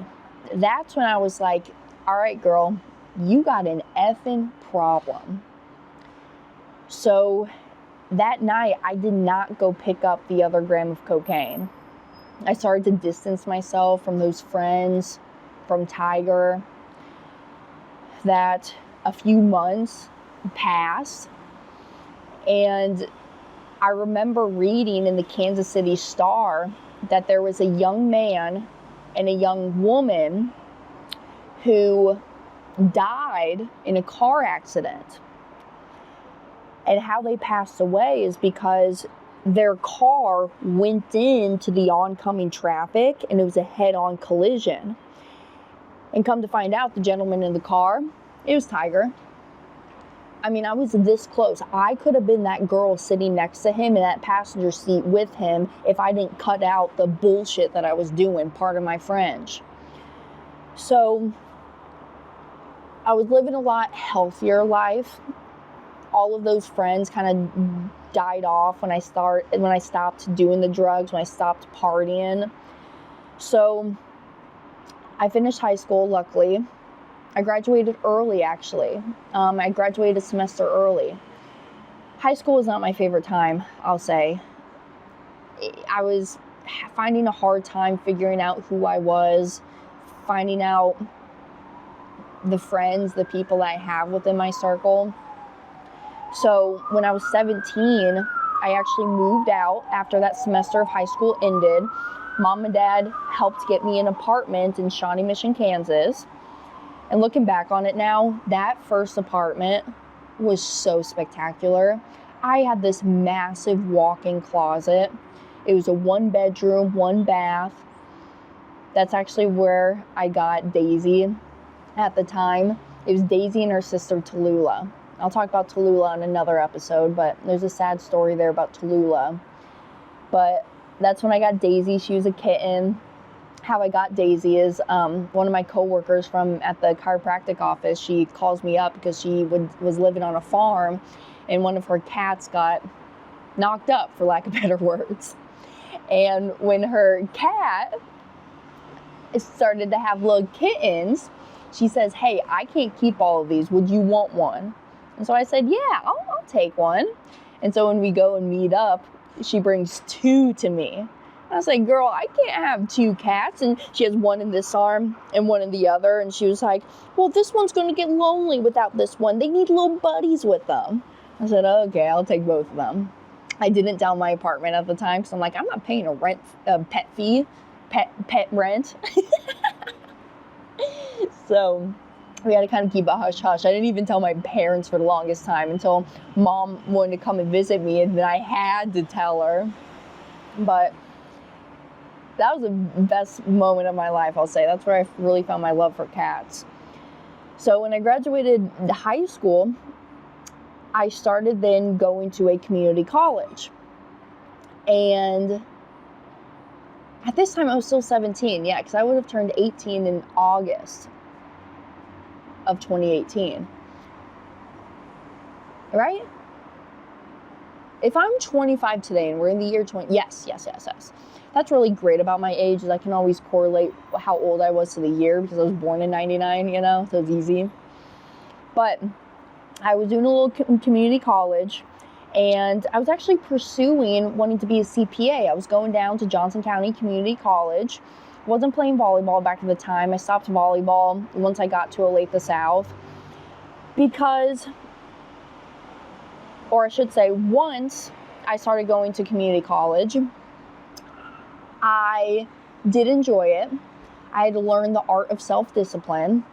That's when I was like, all right, girl, you got an effing problem. So that night, I did not go pick up the other gram of cocaine. I started to distance myself from those friends, from Tiger. that a few months passed, and I remember reading in the Kansas City Star that there was a young man and a young woman who died in a car accident. And how they passed away is because their car went into the oncoming traffic, and it was a head-on collision. And come to find out, the gentleman in the car, it was Tiger. I mean, I was this close. I could have been that girl sitting next to him in that passenger seat with him if I didn't cut out the bullshit that I was doing, pardon my French. So I was living a lot healthier life. All of those friends kind of died off when I stopped doing the drugs, when I stopped partying. So I finished high school, luckily. I graduated early, actually. I graduated a semester early. High school was not my favorite time, I'll say. I was finding a hard time figuring out who I was, finding out the friends, the people I have within my circle. So when I was 17, I actually moved out after that semester of high school ended. Mom and Dad helped get me an apartment in Shawnee Mission, Kansas. And looking back on it now, that first apartment was so spectacular. I had this massive walk-in closet. It was a 1-bedroom, 1-bath. That's actually where I got Daisy at the time. It was Daisy and her sister Tallulah. I'll talk about Tallulah in another episode, but there's a sad story there about Tallulah. But that's when I got Daisy. She was a kitten. How I got Daisy is one of my coworkers at the chiropractic office. She calls me up because she was living on a farm, and one of her cats got knocked up, for lack of better words. And when her cat started to have little kittens, she says, "Hey, I can't keep all of these. Would you want one?" And so I said, "Yeah, I'll take one." And so when we go and meet up, she brings 2 to me. I was like, "Girl, I can't have 2 cats." And she has one in this arm and one in the other. And she was like, "Well, this one's going to get lonely without this one. They need little buddies with them." I said, "Okay, I'll take both of them." I didn't down my apartment at the time because I'm like, I'm not paying a pet fee, pet rent. So we had to kind of keep a hush-hush. I didn't even tell my parents for the longest time until Mom wanted to come and visit me, and then I had to tell her. But that was the best moment of my life, I'll say. That's where I really found my love for cats. So when I graduated high school, I started then going to a community college. And at this time, I was still 17, yeah, because I would have turned 18 in August of 2018. Right? If I'm 25 today and we're in the year 20, yes. That's really great about my age, is I can always correlate how old I was to the year because I was born in 99, so it's easy. But I was doing a little community college, and I was actually pursuing wanting to be a CPA. I was going down to Johnson County Community College. Wasn't playing volleyball back at the time. I stopped volleyball once I got to Olathe South because, or I should say, once I started going to community college, I did enjoy it. I had to learn the art of self-discipline.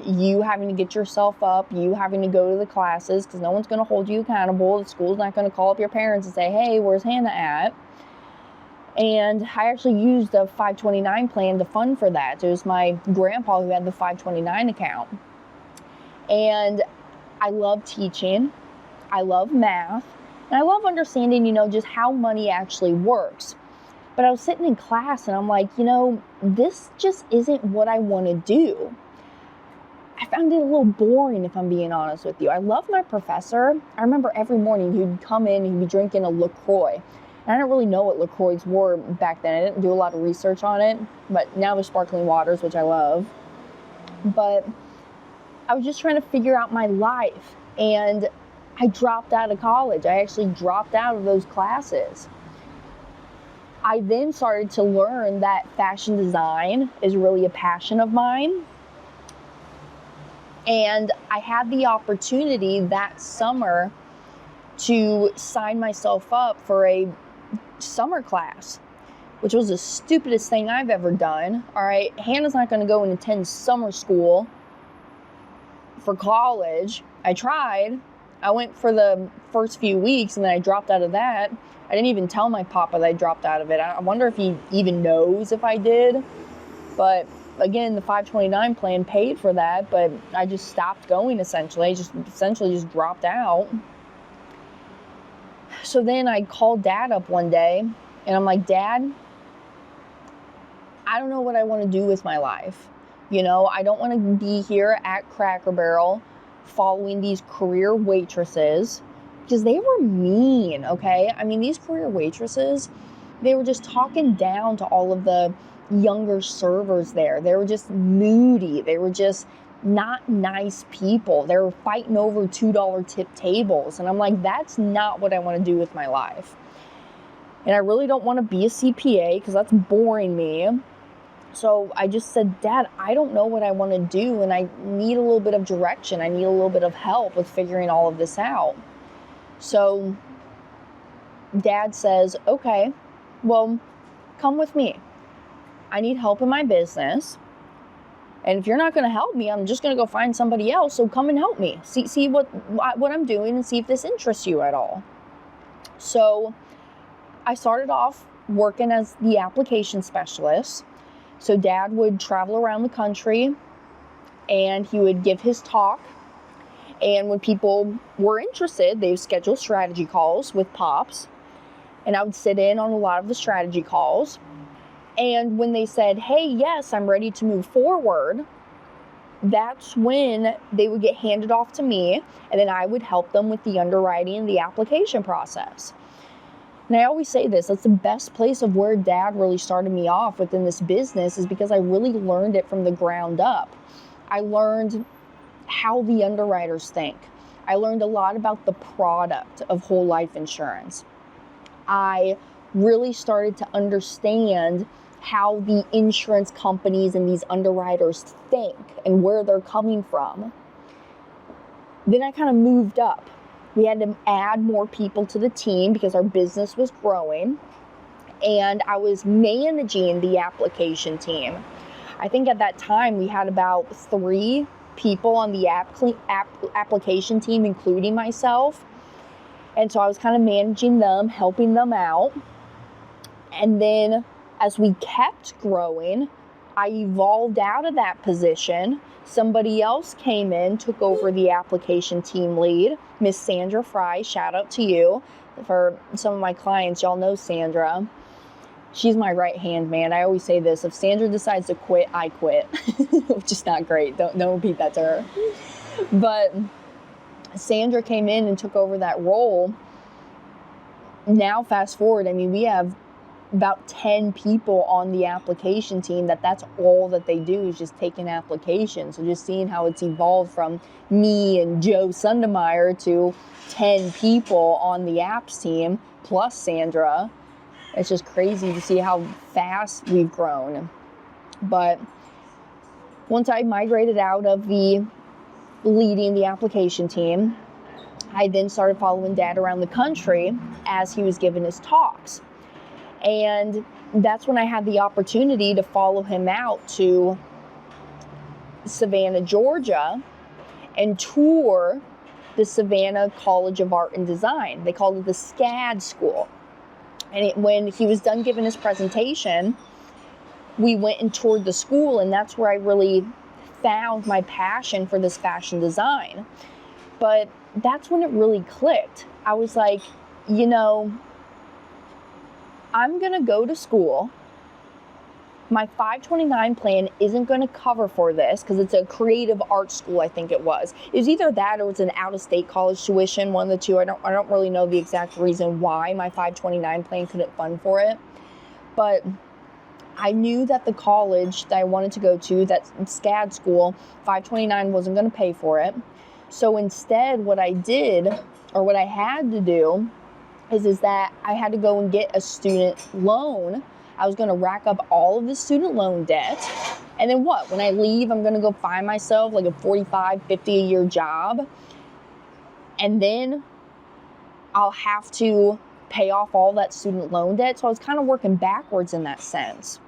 You having to get yourself up, you having to go to the classes because no one's going to hold you accountable. The school's not going to call up your parents and say, "Hey, where's Hannah at?" And I actually used a 529 plan to fund for that. It was my grandpa who had the 529 account. And I love teaching. I love math. And I love understanding, just how money actually works. But I was sitting in class and I'm like, this just isn't what I want to do. I found it a little boring, if I'm being honest with you. I love my professor. I remember every morning he'd come in, he'd be drinking a LaCroix. And I didn't really know what LaCroix were back then. I didn't do a lot of research on it. But now there's sparkling waters, which I love. But I was just trying to figure out my life. And I dropped out of college. I actually dropped out of those classes. I then started to learn that fashion design is really a passion of mine. And I had the opportunity that summer to sign myself up for a summer class, which was the stupidest thing I've ever done. All right, Hannah's not going to go and attend summer school for college. I tried. I went for the first few weeks and then I dropped out of that. I didn't even tell my papa that I dropped out of it. I wonder if he even knows if I did. But again, the 529 plan paid for that, but I just stopped going essentially. I just dropped out. So then I called Dad up one day and I'm like, Dad, I don't know what I want to do with my life. You know, I don't want to be here at Cracker Barrel following these career waitresses because they were mean, okay? I mean, these career waitresses, they were just talking down to all of the younger servers there. They were just moody. They were just not nice people. They were fighting over $2 tip tables. And I'm like, that's not what I want to do with my life. And I really don't want to be a CPA because that's boring me. So I just said, Dad, I don't know what I want to do. And I need a little bit of direction. I need a little bit of help with figuring all of this out. So Dad says, okay, well, come with me. I need help in my business. And if you're not going to help me, I'm just going to go find somebody else. So come and help me. See what I'm doing and see if this interests you at all. So I started off working as the application specialist. So Dad would travel around the country and he would give his talk. And when people were interested, they would schedule strategy calls with Pops. And I would sit in on a lot of the strategy calls. And when they said, hey, yes, I'm ready to move forward, that's when they would get handed off to me. And then I would help them with the underwriting and the application process. And I always say this, that's the best place of where Dad really started me off within this business, is because I really learned it from the ground up. I learned how the underwriters think. I learned a lot about the product of whole life insurance. I really started to understand how the insurance companies and these underwriters think and where they're coming from. Then I kind of moved up. We had to add more people to the team because our business was growing. And I was managing the application team. I think at that time we had about 3 people on the application team, including myself. And so I was kind of managing them, helping them out. And then as we kept growing, I evolved out of that position. Somebody else came in, took over the application team lead, Miss Sandra Fry. Shout out to you. For some of my clients, y'all know Sandra. She's my right hand man. I always say this, if Sandra decides to quit, I quit, which is not great. Don't repeat that to her. But Sandra came in and took over that role. Now fast forward, I mean, we have about 10 people on the application team that's all that they do is just take an application. So just seeing how it's evolved from me and Joe Sundemeyer to 10 people on the apps team plus Sandra. It's just crazy to see how fast we've grown. But once I migrated out of the leading the application team, I then started following Dad around the country as he was giving his talks. And that's when I had the opportunity to follow him out to Savannah, Georgia, and tour the Savannah College of Art and Design. They called it the SCAD school. And when he was done giving his presentation, we went and toured the school, and that's where I really found my passion for this fashion design. But that's when it really clicked. I was like, you know, I'm going to go to school. My 529 plan isn't going to cover for this because it's a creative art school, I think it was. It was either that or it's an out-of-state college tuition, one of the two. I don't really know the exact reason why my 529 plan couldn't fund for it. But I knew that the college that I wanted to go to, that SCAD school, 529 wasn't going to pay for it. So instead, what I did, or what I had to do, is that I had to go and get a student loan. I was going to rack up all of the student loan debt, And then what? When I leave, I'm going to go find myself like a 45, 50 a year job. And then I'll have to pay off all that student loan debt. So I was kind of working backwards in that sense.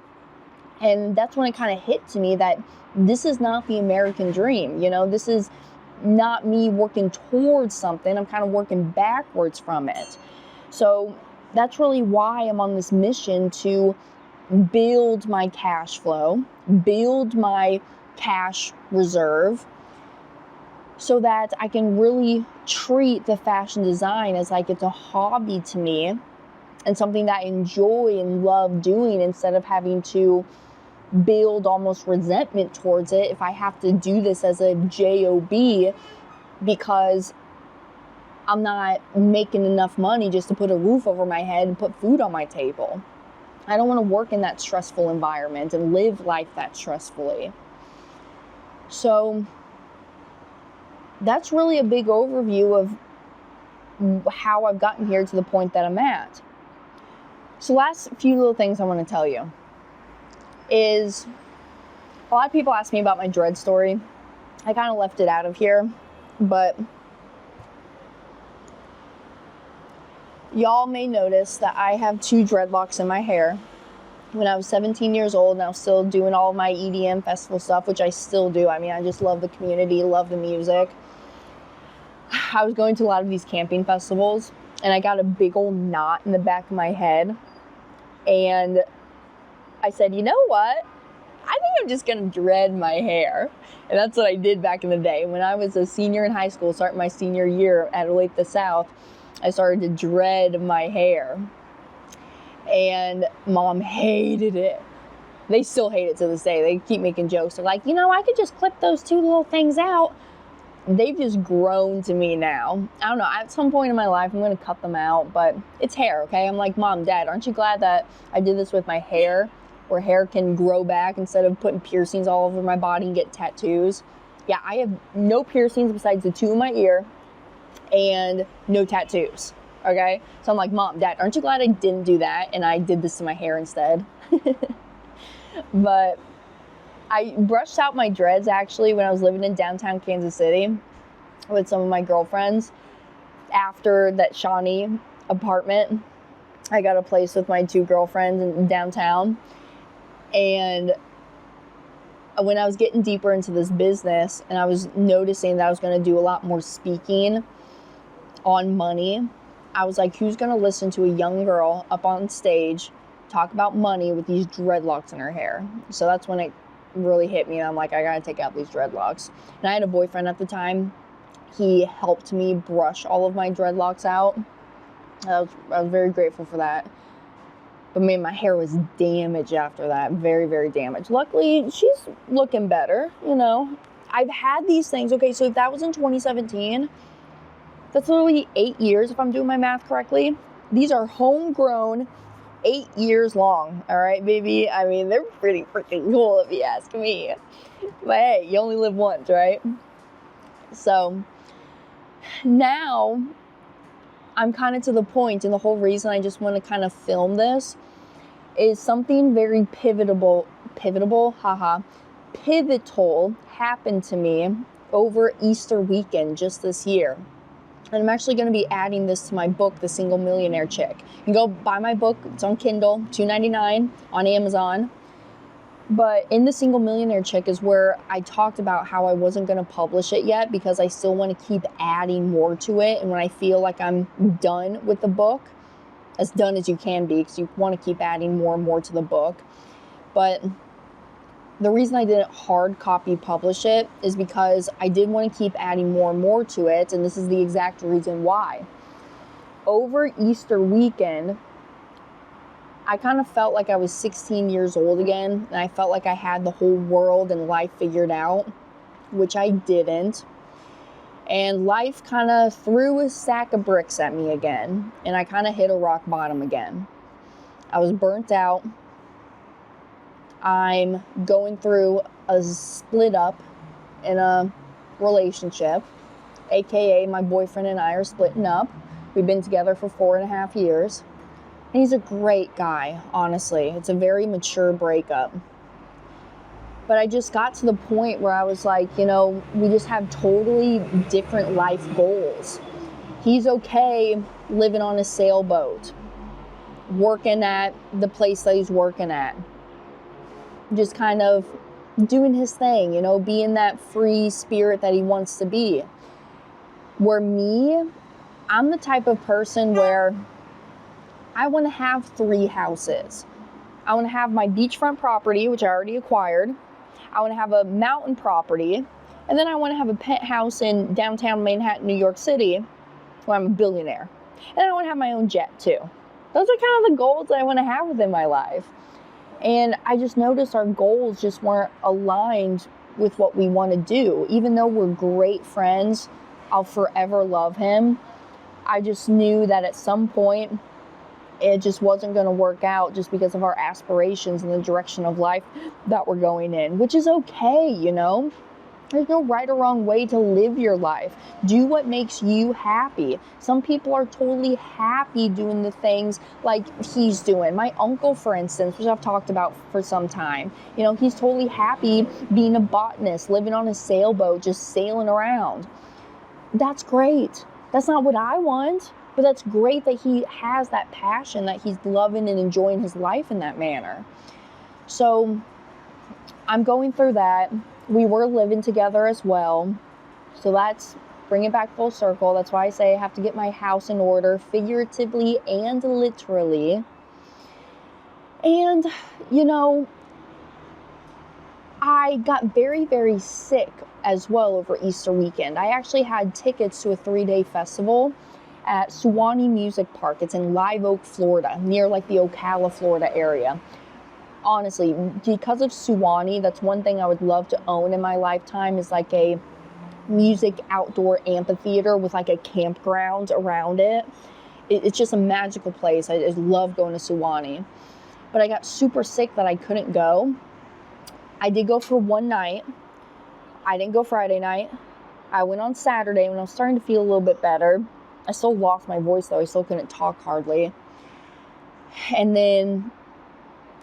And that's when it kind of hit to me that this is not the American dream. You know, this is not me working towards something. I'm kind of working backwards from it. So that's really why I'm on this mission to build my cash flow, build my cash reserve, so that I can really treat the fashion design as like it's a hobby to me and something that I enjoy and love doing, instead of having to build almost resentment towards it if I have to do this as a job because I'm not making enough money just to put a roof over my head and put food on my table. I don't want to work in that stressful environment and live life that stressfully. So that's really a big overview of how I've gotten here to the point that I'm at. So last few little things I want to tell you is, a lot of people ask me about my dread story. I kind of left it out of here, but y'all may notice that I have 2 dreadlocks in my hair. When I was 17 years old, and I was still doing all of my EDM festival stuff, which I still do. I mean, I just love the community, love the music. I was going to a lot of these camping festivals, and I got a big old knot in the back of my head. And I said, you know what? I think I'm just going to dread my hair. And that's what I did back in the day. When I was a senior in high school, starting my senior year at Lake the South, I started to dread my hair. And Mom hated it. They still hate it to this day. They keep making jokes. They're like, you know, I could just clip those 2 little things out. They've just grown to me now. I don't know. At some point in my life, I'm going to cut them out. But it's hair, okay? I'm like, Mom, Dad, aren't you glad that I did this with my hair? Where hair can grow back instead of putting piercings all over my body and get tattoos. Yeah, I have no piercings besides the 2 in my ear and no tattoos, okay? So I'm like, Mom, Dad, aren't you glad I didn't do that and I did this to my hair instead? But I brushed out my dreads actually when I was living in downtown Kansas City with some of my girlfriends. After that Shawnee apartment, I got a place with my 2 girlfriends in downtown. And when I was getting deeper into this business and I was noticing that I was going to do a lot more speaking on money, I was like, who's going to listen to a young girl up on stage talk about money with these dreadlocks in her hair? So that's when it really hit me. And I'm like, I got to take out these dreadlocks. And I had a boyfriend at the time. He helped me brush all of my dreadlocks out. I was very grateful for that. But man, my hair was damaged after that. Very, very damaged. Luckily, she's looking better, you know. I've had these things. Okay, so if that was in 2017, that's literally 8 years, if I'm doing my math correctly. These are homegrown, 8 years long, all right, baby? I mean, they're pretty freaking cool if you ask me. But hey, you only live once, right? So now I'm kind of to the point, and the whole reason I just want to kind of film this is something very pivotal happened to me over Easter weekend just this year. And I'm actually going to be adding this to my book, The Single Millionaire Chick. You can go buy my book. It's on Kindle, $2.99 on Amazon. But in The Single Millionaire Chick is where I talked about how I wasn't going to publish it yet because I still want to keep adding more to it. And when I feel like I'm done with the book, as done as you can be, because you want to keep adding more and more to the book. But the reason I didn't hard copy publish it is because I did want to keep adding more and more to it. And this is the exact reason why. Over Easter weekend, I kind of felt like I was 16 years old again, and I felt like I had the whole world and life figured out, which I didn't. And life kind of threw a sack of bricks at me again, and I kind of hit a rock bottom again. I was burnt out. I'm going through a split up in a relationship, aka my boyfriend and I are splitting up. We've been together for 4.5 years. And he's a great guy, honestly. It's a very mature breakup. But I just got to the point where I was like, we just have totally different life goals. He's okay living on a sailboat, working at the place that he's working at, just kind of doing his thing, being that free spirit that he wants to be. Where me, I'm the type of person where I want to have 3 houses. I want to have my beachfront property, which I already acquired. I want to have a mountain property. And then I want to have a penthouse in downtown Manhattan, New York City, where I'm a billionaire. And then I want to have my own jet too. Those are kind of the goals that I want to have within my life. And I just noticed our goals just weren't aligned with what we want to do. Even though we're great friends, I'll forever love him. I just knew that at some point it just wasn't going to work out just because of our aspirations and the direction of life that we're going in, which is okay, There's no right or wrong way to live your life. Do what makes you happy. Some people are totally happy doing the things like he's doing. My uncle, for instance, which I've talked about for some time, he's totally happy being a botanist, living on a sailboat, just sailing around. That's great. That's not what I want, but that's great that he has that passion, that he's loving and enjoying his life in that manner. So I'm going through that. We were living together as well. So that's bring it back full circle. That's why I say I have to get my house in order, figuratively and literally. And, I got very, very sick as well over Easter weekend. I actually had tickets to a 3-day festival at Suwannee Music Park. It's in Live Oak, Florida, near like the Ocala, Florida area. Honestly, because of Suwannee, that's one thing I would love to own in my lifetime, is like a music outdoor amphitheater with like a campground around it. It's just a magical place. I just love going to Suwannee. But I got super sick that I couldn't go. I did go for one night. I didn't go Friday night. I went on Saturday when I was starting to feel a little bit better. I still lost my voice though. I still couldn't talk hardly. And then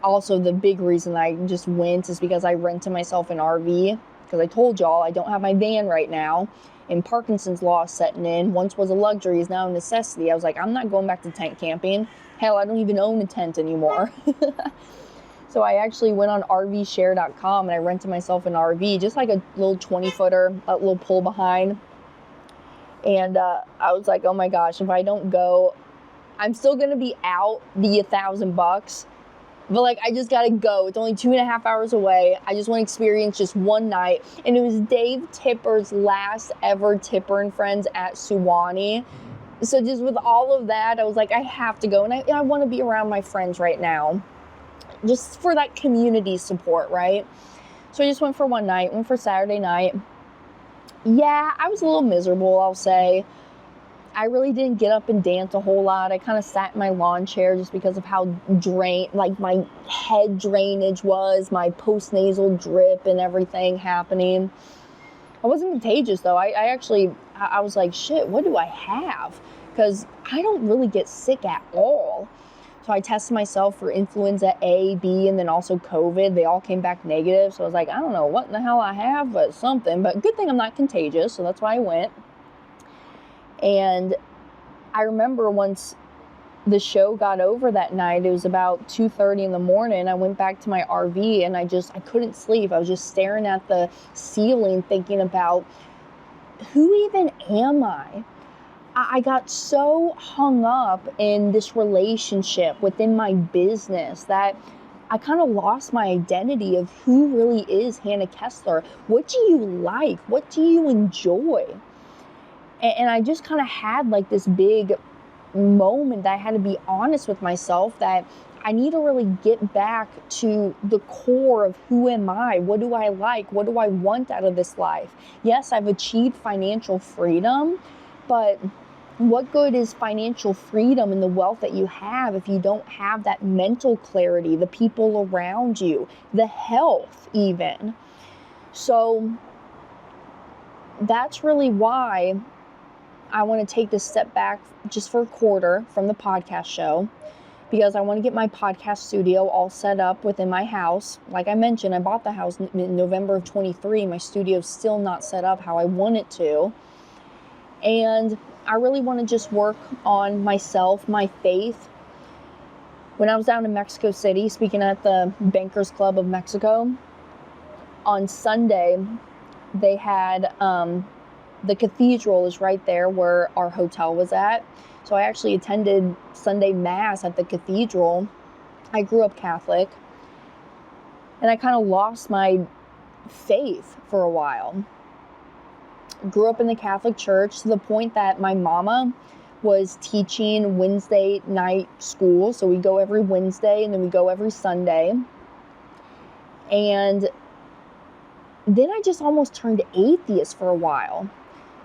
also the big reason I just went is because I rented myself an RV. Because I told y'all I don't have my van right now. And Parkinson's law is setting in. Once was a luxury, is now a necessity. I was like, I'm not going back to tent camping. Hell, I don't even own a tent anymore. So I actually went on RVshare.com and I rented myself an RV, just like a little 20-footer, a little pull behind. And I was like, oh my gosh, if I don't go, I'm still going to be out the $1,000. But like, I just got to go. It's only 2.5 hours away. I just want to experience just one night. And it was Dave Tipper's last ever Tipper and Friends at Suwannee. So just with all of that, I was like, I have to go. And I want to be around my friends right now, just for that community support, right? So I just went for one night, went for Saturday night. Yeah, I was a little miserable, I'll say. I really didn't get up and dance a whole lot. I kind of sat in my lawn chair just because of how like my head drainage was, my post-nasal drip and everything happening. I wasn't contagious though. I was like, shit, what do I have? Because I don't really get sick at all. So I tested myself for influenza A, B, and then also COVID. They all came back negative. So I was like, I don't know what in the hell I have, but something. But good thing I'm not contagious. So that's why I went. And I remember once the show got over that night, it was about 2:30 in the morning. I went back to my RV and I couldn't sleep. I was just staring at the ceiling thinking about, who even am I? I got so hung up in this relationship within my business that I kind of lost my identity of who really is Hannah Kessler. What do you like? What do you enjoy? And I just kind of had like this big moment that I had to be honest with myself that I need to really get back to the core of who am I? What do I like? What do I want out of this life? Yes, I've achieved financial freedom, but what good is financial freedom and the wealth that you have if you don't have that mental clarity, the people around you, the health even? So that's really why I want to take this step back just for a quarter from the podcast show because I want to get my podcast studio all set up within my house. Like I mentioned, I bought the house in November of 23. My studio's still not set up how I want it to. And I really want to just work on myself, my faith. When I was down in Mexico City speaking at the Bankers Club of Mexico, on Sunday, they had the cathedral is right there where our hotel was at. So I actually attended Sunday Mass at the cathedral. I grew up Catholic, and I kind of lost my faith for a while. Grew up in the Catholic Church to the point that my mama was teaching Wednesday night school. So we go every Wednesday and then we go every Sunday. And then I just almost turned atheist for a while.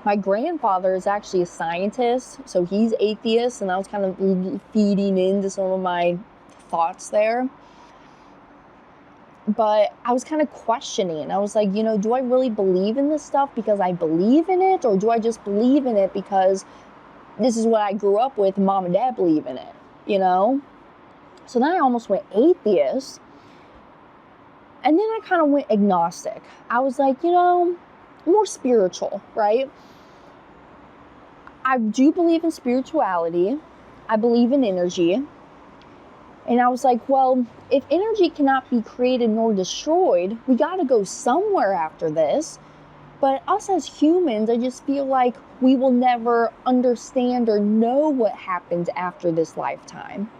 My grandfather is actually a scientist, so he's atheist, and I was kind of feeding into some of my thoughts there. But I was kind of questioning. I was like, do I really believe in this stuff because I believe in it, or do I just believe in it because this is what I grew up with, mom and dad believe in it, So then I almost went atheist, and then I kind of went agnostic. I was like, more spiritual, right? I do believe in spirituality. I believe in energy. And I was like, well, if energy cannot be created nor destroyed, we got to go somewhere after this. But us as humans, I just feel like we will never understand or know what happens after this lifetime.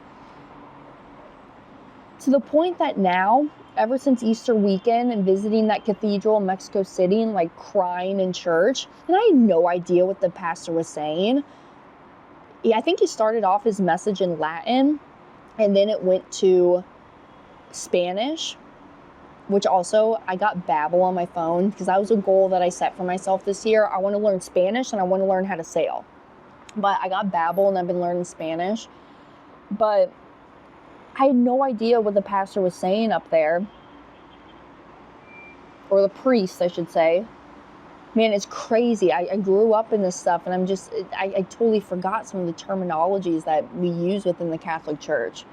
To the point that now, ever since Easter weekend and visiting that cathedral in Mexico City and like crying in church, and I had no idea what the pastor was saying. Yeah, I think he started off his message in Latin, and then it went to Spanish, which also I got Babbel on my phone because that was a goal that I set for myself this year. I want to learn Spanish and I want to learn how to sail. But I got Babbel and I've been learning Spanish. But I had no idea what the pastor was saying up there. Or the priest, I should say. Man, it's crazy. I grew up in this stuff, and I totally forgot some of the terminologies that we use within the Catholic Church.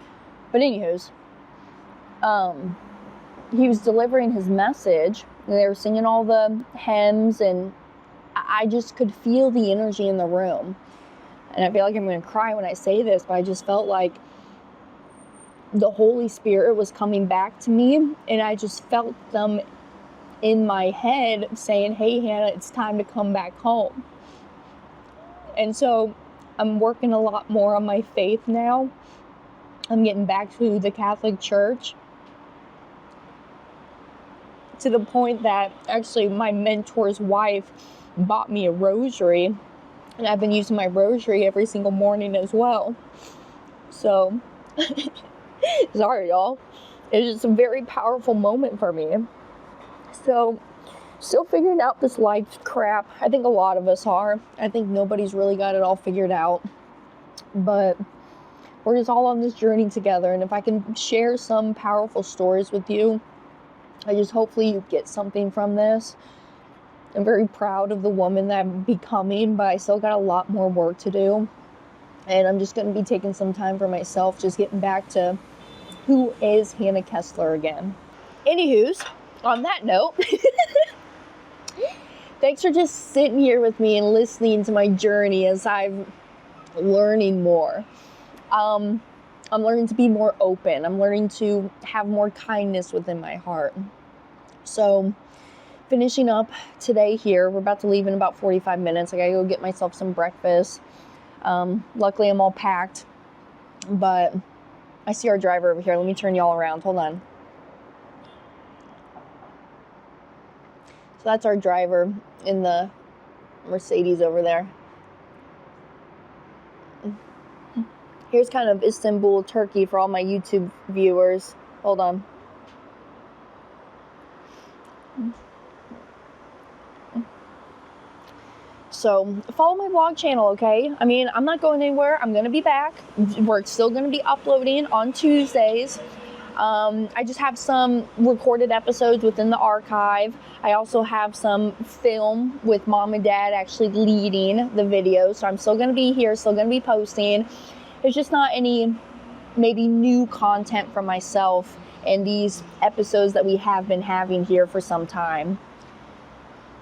But anywho's, he was delivering his message, and they were singing all the hymns, and I just could feel the energy in the room. And I feel like I'm going to cry when I say this, but I just felt like the Holy Spirit was coming back to me, and I just felt them in my head saying, hey, Hannah, it's time to come back home. And so I'm working a lot more on my faith now. I'm getting back to the Catholic Church to the point that actually my mentor's wife bought me a rosary, and I've been using my rosary every single morning as well. So sorry, y'all. It's just a very powerful moment for me. So, still figuring out this life crap. I think a lot of us are. I think nobody's really got it all figured out. But we're just all on this journey together. And if I can share some powerful stories with you, I just hopefully you get something from this. I'm very proud of the woman that I'm becoming, but I still got a lot more work to do. And I'm just going to be taking some time for myself, just getting back to who is Hannah Kessler again. Anywho's, on that note, thanks for just sitting here with me and listening to my journey as I'm learning more. I'm learning to be more open. I'm learning to have more kindness within my heart. So, finishing up today here. We're about to leave in about 45 minutes. I gotta go get myself some breakfast. Luckily, I'm all packed. But I see our driver over here. Let me turn y'all around. Hold on. So that's our driver in the Mercedes over there. Here's kind of Istanbul, Turkey for all my YouTube viewers. Hold on. So follow my vlog channel, okay? I mean, I'm not going anywhere. I'm going to be back. We're still going to be uploading on Tuesdays. I just have some recorded episodes within the archive. I also have some film with mom and dad actually leading the videos. So I'm still going to be here, still going to be posting. There's just not any maybe new content from myself in these episodes that we have been having here for some time.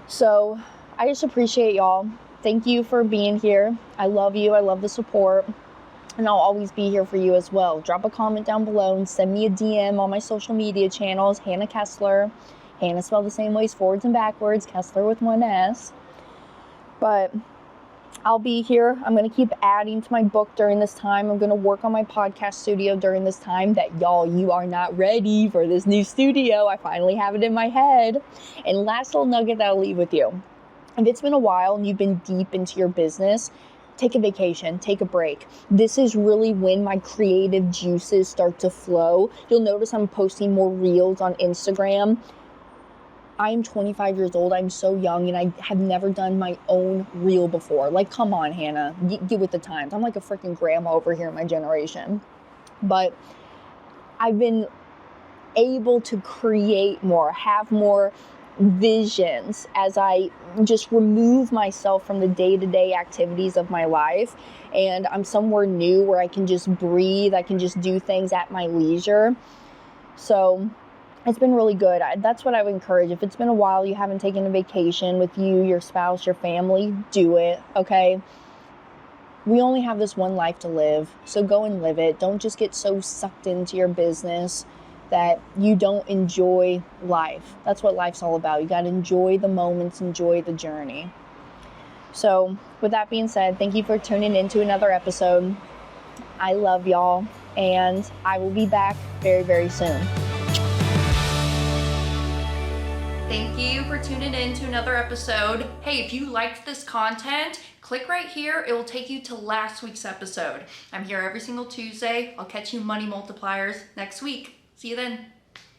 So I just appreciate y'all. Thank you for being here. I love you. I love the support. And I'll always be here for you as well. Drop a comment down below and send me a DM on my social media channels. Hannah Kessler. Hannah spelled the same ways, forwards and backwards. Kessler with one S. But I'll be here. I'm going to keep adding to my book during this time. I'm going to work on my podcast studio during this time. That y'all, you are not ready for this new studio. I finally have it in my head. And last little nugget that I'll leave with you. If it's been a while and you've been deep into your business, take a vacation, take a break. This is really when my creative juices start to flow. You'll notice I'm posting more reels on Instagram. I'm 25 years old. I'm so young and I have never done my own reel before. Like, come on, Hannah, get with the times. I'm like a freaking grandma over here in my generation. But I've been able to create more, have more visions as I just remove myself from the day-to-day activities of my life, and I'm somewhere new where I can just breathe, I can just do things at my leisure. So it's been really good. That's what I would encourage. If it's been a while, you haven't taken a vacation with you, your spouse, your family, do it, okay? We only have this one life to live, so go and live it. Don't just get so sucked into your business that you don't enjoy life. That's what life's all about. You got to enjoy the moments, enjoy the journey. So with that being said, thank you for tuning in to another episode. I love y'all, and I will be back very, very soon. Thank you for tuning in to another episode. Hey, if you liked this content, click right here. It will take you to last week's episode. I'm here every single Tuesday. I'll catch you money multipliers next week. See you then.